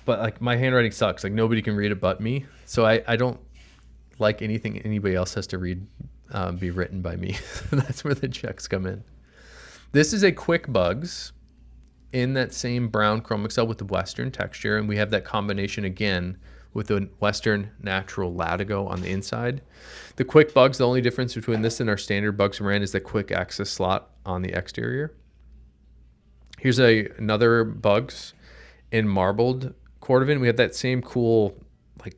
But like my handwriting sucks. Like nobody can read it but me. So I don't like anything anybody else has to read be written by me. That's where the checks come in. This is a Quick Bugs in that same brown Chrome Excel with the Western texture, and we have that combination again with the Western natural latigo on the inside. The Quick Bugs, the only difference between this and our standard Bugs brand is the quick access slot on the exterior. Here's another Bugs in marbled cordovan. We have that same cool, like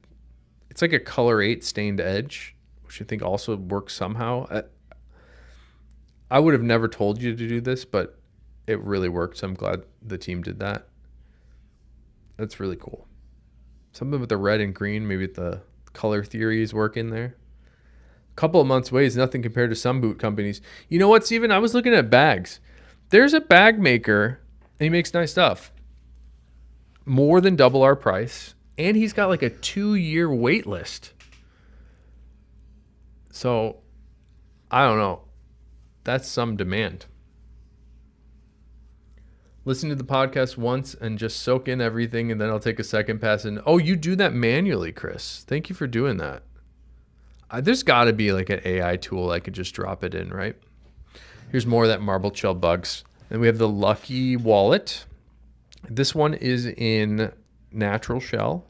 it's like a color 8 stained edge, which I think also works somehow. I would have never told you to do this, but it really worked, so I'm glad the team did that. That's really cool. Something with the red and green, maybe the color theory is working there. A couple of months away is nothing compared to some boot companies. You know what, Steven? I was looking at bags. There's a bag maker, and he makes nice stuff. More than double our price, and he's got like a 2-year wait list. So, I don't know. That's some demand. Listen to the podcast once and just soak in everything, and then I'll take a second pass. And oh, you do that manually, Chris. Thank you for doing that. There's got to be like an AI tool I could just drop it in, right? Here's more of that marble shell Bugs. And we have the Lucky Wallet. This one is in natural shell.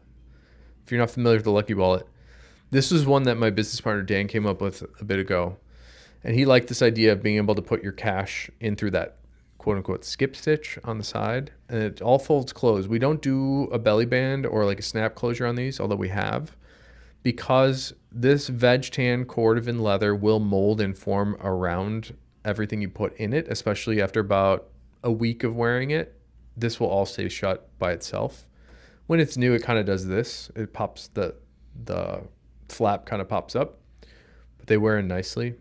If you're not familiar with the Lucky Wallet, this is one that my business partner Dan came up with a bit ago. And he liked this idea of being able to put your cash in through that quote unquote skip stitch on the side, and it all folds closed. We don't do a belly band or like a snap closure on these, although we have, because this veg tan cordovan leather will mold and form around everything you put in it, especially after about a week of wearing it. This will all stay shut by itself. When it's new, it kind of does this. It pops, the flap kind of pops up, but they wear in nicely.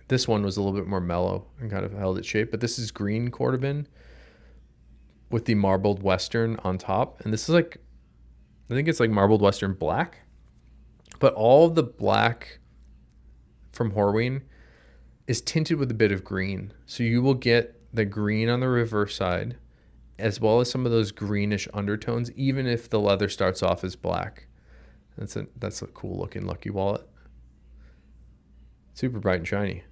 This one was a little bit more mellow and kind of held its shape, but this is green cordovan with the marbled Western on top. And this is like, I think it's like marbled Western black, but all of the black from Horween is tinted with a bit of green. So you will get the green on the reverse side, as well as some of those greenish undertones, even if the leather starts off as black. That's a cool looking Lucky Wallet. Super bright and shiny.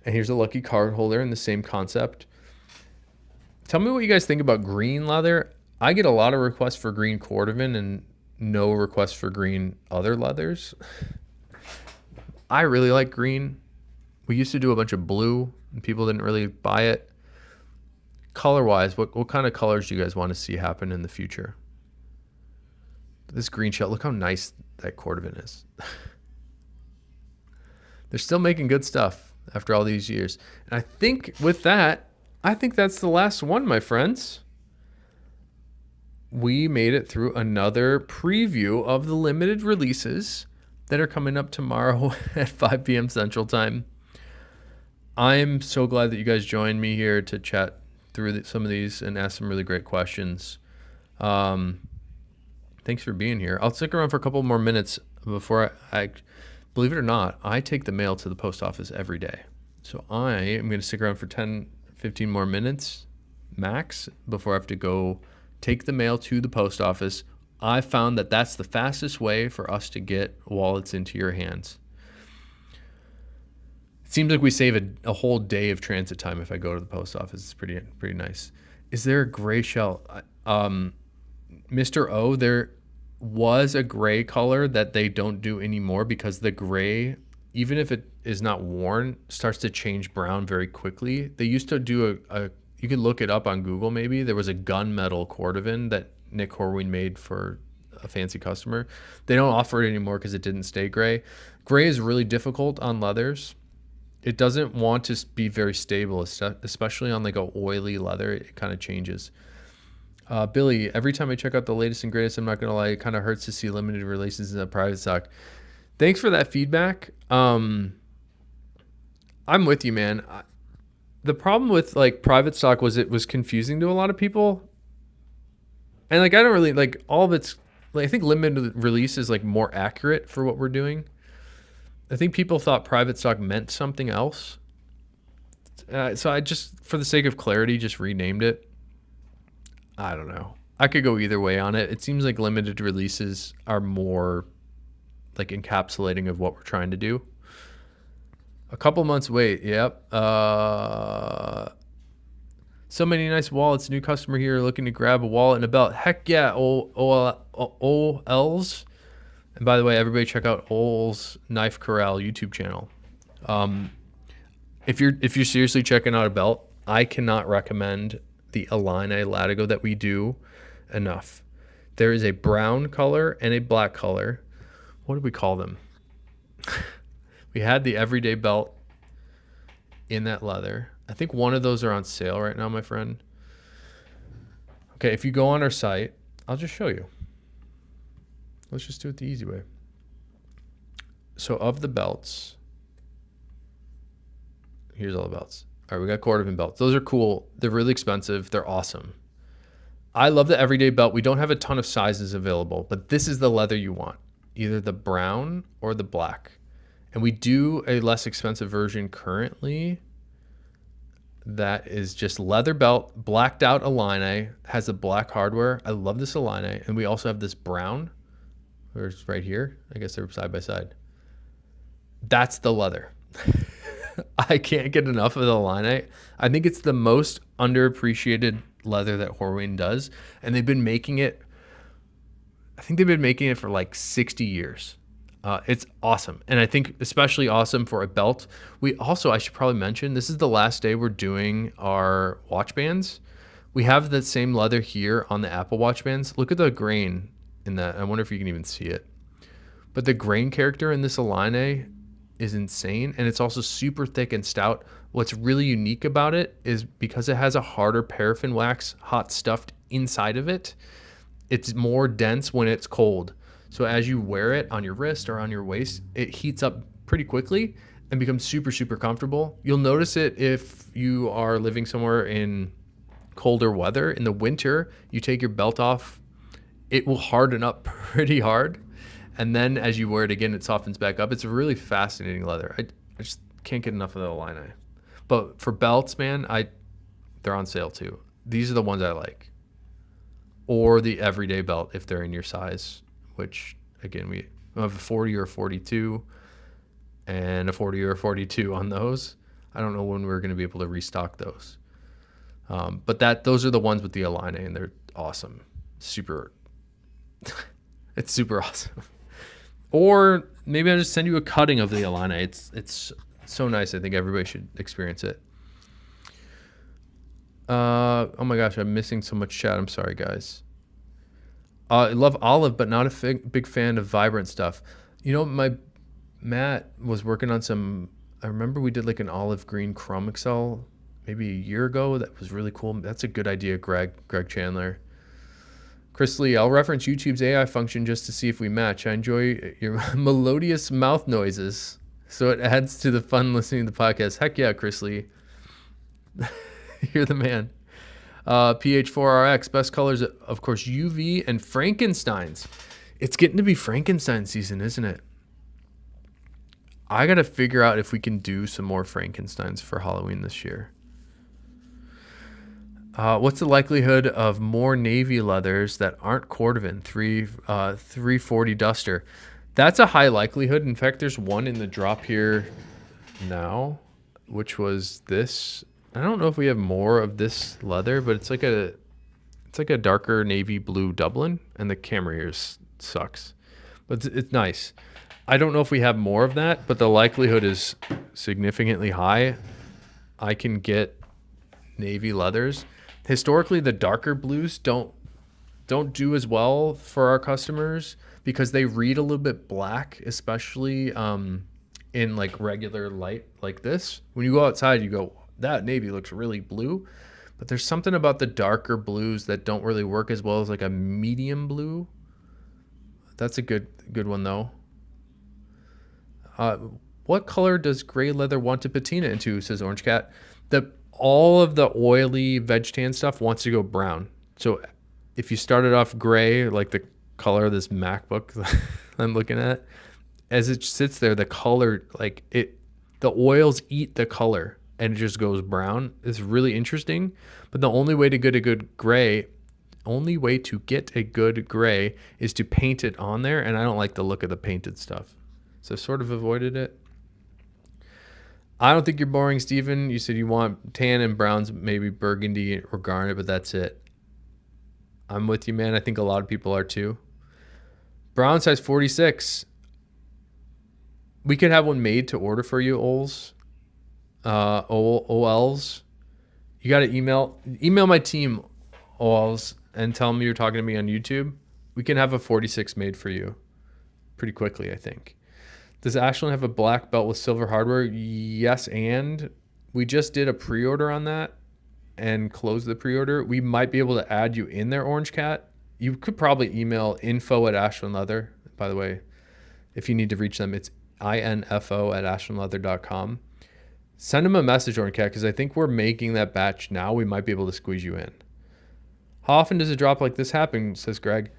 And here's a Lucky card holder in the same concept. Tell me what you guys think about green leather. I get a lot of requests for green cordovan and no requests for green other leathers. I really like green. We used to do a bunch of blue and people didn't really buy it. Color-wise, what kind of colors do you guys want to see happen in the future? This green shell, look how nice that cordovan is. They're still making good stuff after all these years. And I think with that, I think that's the last one, my friends. We made it through another preview of the limited releases that are coming up tomorrow at 5 p.m. Central Time. I'm so glad that you guys joined me here to chat through some of these and ask some really great questions. Thanks for being here. I'll stick around for a couple more minutes before I believe it or not, I take the mail to the post office every day. So I am going to stick around for 10, 15 more minutes max before I have to go take the mail to the post office. I found that that's the fastest way for us to get wallets into your hands. It seems like we save a whole day of transit time if I go to the post office. It's pretty nice. Is there a gray shell? Mr. O, there was a gray color that they don't do anymore because the gray, even if it is not worn, starts to change brown very quickly. They used to do you can look it up on Google maybe. There was a gunmetal cordovan that Nick Horween made for a fancy customer. They don't offer it anymore because it didn't stay gray. Gray is really difficult on leathers. It doesn't want to be very stable, especially on like a oily leather. It kind of changes. Billy, every time I check out the latest and greatest, I'm not going to lie, it kind of hurts to see limited releases in the private stock. Thanks for that feedback. I'm with you, man. The problem with like private stock was it was confusing to a lot of people. And like, I don't really like all of it's like, I think limited release is like more accurate for what we're doing. I think people thought private stock meant something else. So I just, for the sake of clarity, just renamed it. I don't know. I could go either way on it. It seems like limited releases are more like encapsulating of what we're trying to do. A couple months wait. Yep. So many nice wallets. New customer here looking to grab a wallet and a belt. Heck yeah. OLs. And by the way, everybody check out Ol's Knife Corral YouTube channel. If you're seriously checking out a belt, I cannot recommend the Illini Latigo that we do enough. There is a brown color and a black color. What do we call them? We had the everyday belt in that leather. I think one of those are on sale right now, my friend. Okay, if you go on our site, I'll just show you. Let's just do it the easy way. So of the belts, here's all the belts. All right, we got cordovan belts. Those are cool. They're really expensive. They're awesome. I love the everyday belt. We don't have a ton of sizes available, but this is the leather you want, either the brown or the black. And we do a less expensive version currently that is just leather belt, blacked out Illini, has a black hardware. I love this Illini. And we also have this brown. It's right here. I guess they're side by side. That's the leather. I can't get enough of the Illini. I think it's the most underappreciated leather that Horween does. And they've been making it, I think they've been making it for like 60 years. It's awesome. And I think especially awesome for a belt. We also, I should probably mention, this is the last day we're doing our watch bands. We have the same leather here on the Apple Watch bands. Look at the grain in that. I wonder if you can even see it. But the grain character in this Illini is insane, and it's also super thick and stout. What's really unique about it is because it has a harder paraffin wax hot stuffed inside of it, it's more dense when it's cold. So as you wear it on your wrist or on your waist, it heats up pretty quickly and becomes super, super comfortable. You'll notice it if you are living somewhere in colder weather. In the winter, you take your belt off, it will harden up pretty hard. And then as you wear it again, it softens back up. It's a really fascinating leather. I just can't get enough of the Illini. But for belts, man, they're on sale too. These are the ones I like. Or the everyday belt if they're in your size, which again, we have a 40 or 42 and a 40 or 42 on those. I don't know when we're going to be able to restock those. But those are the ones with the Illini, and they're awesome. It's super awesome. Or maybe I'll just send you a cutting of the Illini. It's so nice. I think everybody should experience it. Oh my gosh, I'm missing so much chat. I'm sorry, guys. I love olive, but not a big fan of vibrant stuff. You know, Matt was working on some, I remember we did like an olive green Chrome Excel maybe a year ago. That was really cool. That's a good idea, Greg Chandler. Chris Lee, I'll reference YouTube's AI function just to see if we match. I enjoy your melodious mouth noises, so it adds to the fun listening to the podcast. Heck yeah, Chris Lee. You're the man. PH4RX, best colors, of course, UV and Frankenstein's. It's getting to be Frankenstein season, isn't it? I got to figure out if we can do some more Frankensteins for Halloween this year. What's the likelihood of more navy leathers that aren't cordovan? 340 duster. That's a high likelihood. In fact, there's one in the drop here now, which was this. I don't know if we have more of this leather, but it's like a darker navy blue Dublin, and the camera here sucks, but it's nice. I don't know if we have more of that, but the likelihood is significantly high. I can get navy leathers. Historically, the darker blues don't do as well for our customers because they read a little bit black, especially in like regular light like this. When you go outside, you go, that navy looks really blue. But there's something about the darker blues that don't really work as well as like a medium blue. That's a good one though. What color does gray leather want to patina into, says Orange Cat? All of the oily veg tan stuff wants to go brown. So if you started off gray, like the color of this MacBook I'm looking at, as it sits there, the color, the oils eat the color and it just goes brown. It's really interesting. But the only way to get a good gray is to paint it on there. And I don't like the look of the painted stuff. So I sort of avoided it. I don't think you're boring, Steven. You said you want tan and browns, maybe burgundy or garnet, but that's it. I'm with you, man. I think a lot of people are too. Brown size 46. We could have one made to order for you, OLs. OLs. You got to email my team, OLs, and tell them you're talking to me on YouTube. We can have a 46 made for you pretty quickly, I think. Does Ashland have a black belt with silver hardware? Yes, and we just did a pre-order on that and closed the pre-order. We might be able to add you in there, Orange Cat. You could probably email info@Ashland Leather. By the way, if you need to reach them, it's info@ashlandleather.com. Send them a message, Orange Cat, because I think we're making that batch now. We might be able to squeeze you in. How often does a drop like this happen, says Greg?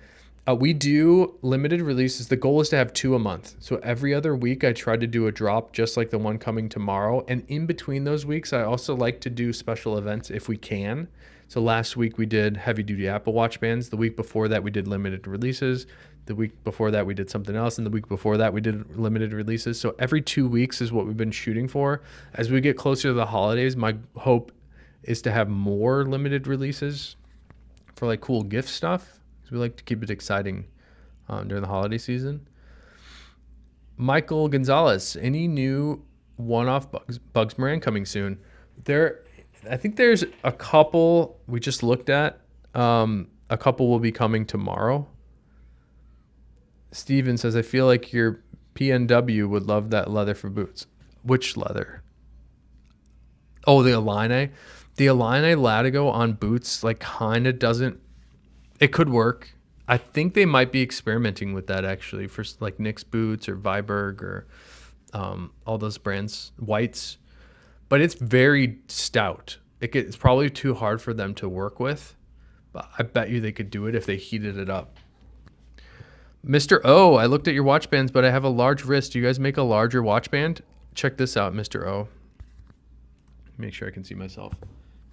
We do limited releases. The goal is to have 2 a month. So every other week I try to do a drop just like the one coming tomorrow. And in between those weeks, I also like to do special events if we can. So last week we did heavy duty Apple Watch bands. The week before that we did limited releases. The week before that we did something else. And the week before that we did limited releases. So every 2 weeks is what we've been shooting for. As we get closer to the holidays, my hope is to have more limited releases for like cool gift stuff. We like to keep it exciting during the holiday season. Michael Gonzalez, any new one-off Bugs Moran coming soon? I think there's a couple we just looked at. A couple will be coming tomorrow. Steven says, I feel like your PNW would love that leather for boots. Which leather? Oh, the Align. The Align Latigo on boots kind of doesn't. It could work. I think they might be experimenting with that actually for like Nick's Boots or Viberg or all those brands, whites. But it's very stout. It's probably too hard for them to work with. But I bet you they could do it if they heated it up. Mr. O, I looked at your watch bands, but I have a large wrist. Do you guys make a larger watch band? Check this out, Mr. O. Make sure I can see myself.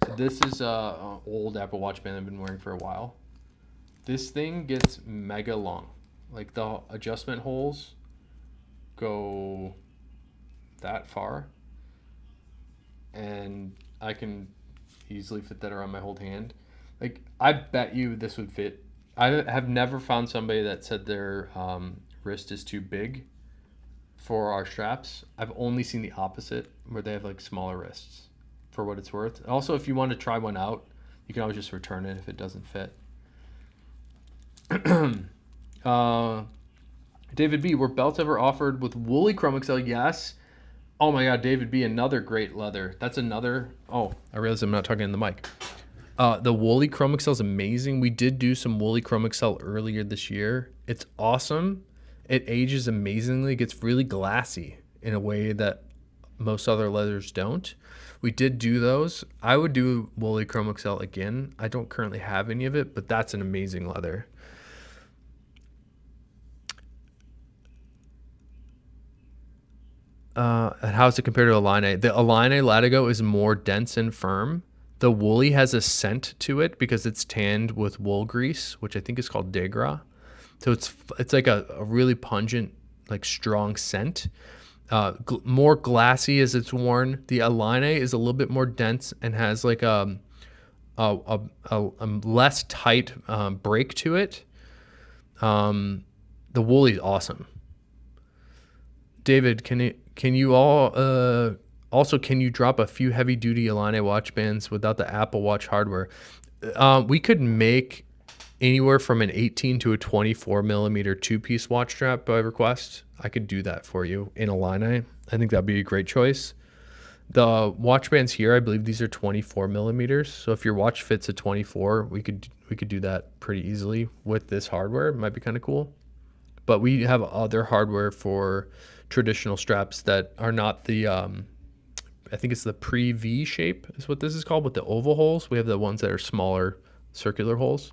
So this is an old Apple Watch band I've been wearing for a while. This thing gets mega long. Like the adjustment holes go that far. And I can easily fit that around my whole hand. Like, I bet you this would fit. I have never found somebody that said their wrist is too big for our straps. I've only seen the opposite, where they have like smaller wrists, for what it's worth. Also, if you want to try one out, you can always just return it if it doesn't fit. David B, were belts ever offered with woolly Chrome XL? Yes. Oh my God, David B, another great leather. That's another. Oh, I realize I'm not talking in the mic. The woolly Chrome XL is amazing. We did do some woolly Chrome XL earlier this year. It's awesome. It ages amazingly. It gets really glassy in a way that most other leathers don't. We did do those. I would do woolly Chrome XL again. I don't currently have any of it, but that's an amazing leather. and how does it compare to Align? The Align Latigo is more dense and firm. The Woolly has a scent to it because it's tanned with wool grease, which I think is called de gras. So it's like a really pungent, like strong scent. More glassy as it's worn. The Align is a little bit more dense and has like a less tight break to it. The Woolly is awesome. David, can you all also can you drop a few heavy duty Align watch bands without the Apple Watch hardware? We could make anywhere from an 18 to a 24 millimeter two-piece watch strap by request. I could do that for you in Align. I think that'd be a great choice. The watch bands here, I believe these are 24 millimeters. So if your watch fits a 24, we could do that pretty easily with this hardware. It might be kind of cool. But we have other hardware for traditional straps that are not the I think it's the pre-V shape is what this is called, with the oval holes. We have the ones that are smaller circular holes.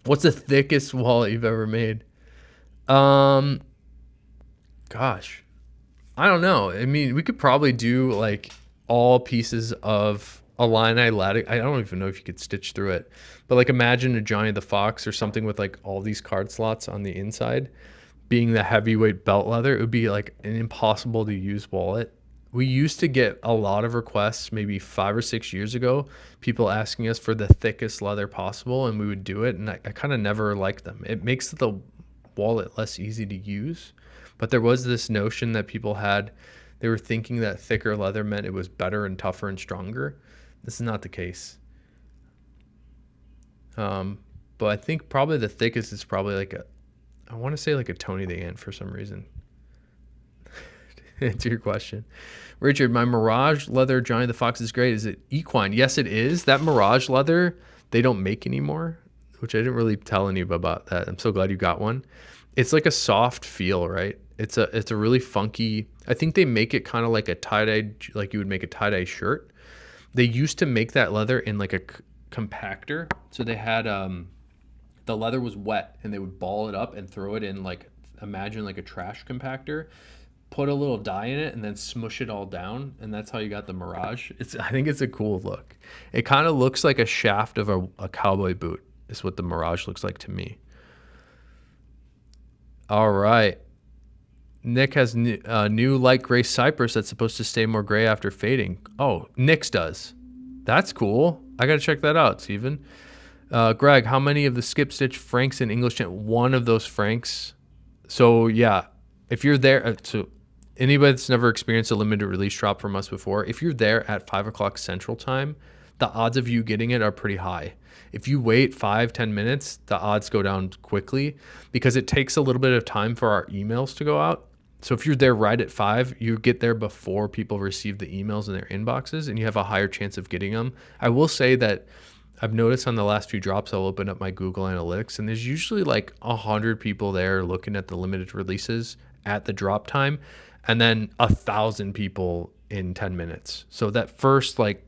What's the thickest wallet you've ever made? Gosh, I don't know. I mean, we could probably do like all pieces of Align Latigo. I don't even know if you could stitch through it, but like imagine a Johnny the Fox or something with like all these card slots on the inside being the heavyweight belt leather. It would be like an impossible to use wallet. We used to get a lot of requests maybe 5 or 6 years ago, people asking us for the thickest leather possible, and we would do it. And I kind of never liked them. It makes the wallet less easy to use. But there was this notion that people had, they were thinking that thicker leather meant it was better and tougher and stronger. This is not the case. But I think probably the thickest is probably like I want to say like a Tony the Ant for some reason. Answer your question. Richard, my Mirage leather Johnny the Fox is great. Is it equine? Yes, it is. That Mirage leather, they don't make anymore, which I didn't really tell any about that. I'm so glad you got one. It's like a soft feel, right? It's a really funky, I think they make it kind of like a tie-dye, like you would make a tie-dye shirt. They used to make that leather in like a compactor. So they had, the leather was wet and they would ball it up and throw it in like, imagine like a trash compactor, put a little dye in it and then smush it all down, and that's how you got the Mirage. I think it's a cool look. It kind of looks like a shaft of a cowboy boot is what the Mirage looks like to me. All right. Nick has new light gray Cypress that's supposed to stay more gray after fading. Oh, Nick's does. That's cool. I got to check that out, Steven. Greg, how many of the skip stitch Franks in English? One of those Franks. So yeah, if you're there, so anybody that's never experienced a limited release drop from us before, if you're there at 5 o'clock Central Time, the odds of you getting it are pretty high. If you wait 5-10 minutes, the odds go down quickly because it takes a little bit of time for our emails to go out. So if you're there right at 5, you get there before people receive the emails in their inboxes and you have a higher chance of getting them. I will say that I've noticed on the last few drops, I'll open up my Google Analytics and there's usually like 100 people there looking at the limited releases at the drop time, and then 1,000 people in 10 minutes. So that first like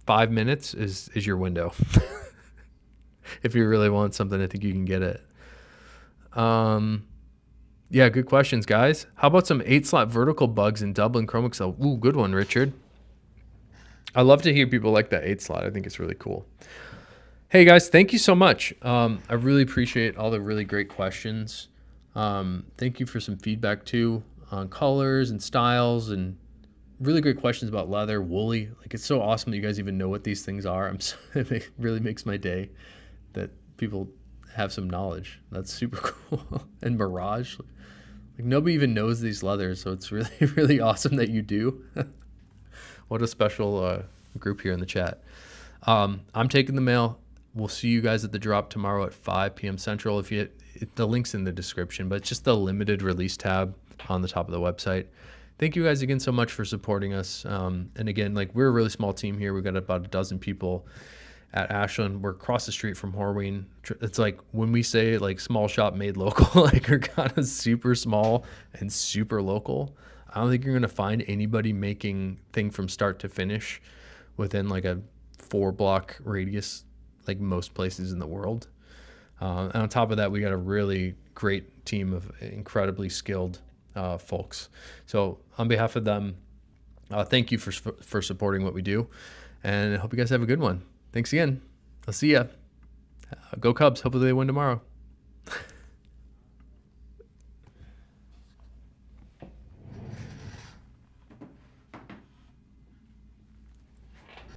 5 minutes is your window. If you really want something, I think you can get it. Yeah, good questions, guys. How about some 8-slot vertical bugs in Dublin Chrome Excel? Ooh, good one, Richard. I love to hear people like that 8-slot. I think it's really cool. Hey, guys, thank you so much. I really appreciate all the really great questions. Thank you for some feedback, too, on colors and styles and really great questions about leather, woolly. Like, it's so awesome that you guys even know what these things are. It really makes my day that people have some knowledge. That's super cool. And Mirage, like nobody even knows these leathers, so it's really, really awesome that you do. What a special group here in the chat. I'm taking the mail. We'll see you guys at the drop tomorrow at 5 p.m. Central. The link's in the description, but it's just the limited release tab on the top of the website. Thank you guys again so much for supporting us. And again, like we're a really small team here. We've got about a dozen people at Ashland. We're across the street from Horween. It's like when we say like small shop made local, like we're kind of super small and super local. I don't think you're going to find anybody making thing from start to finish within like a 4-block radius, like most places in the world. And on top of that, we got a really great team of incredibly skilled folks. So on behalf of them, thank you for supporting what we do, and I hope you guys have a good one. Thanks again. I'll see ya. Go Cubs. Hopefully they win tomorrow.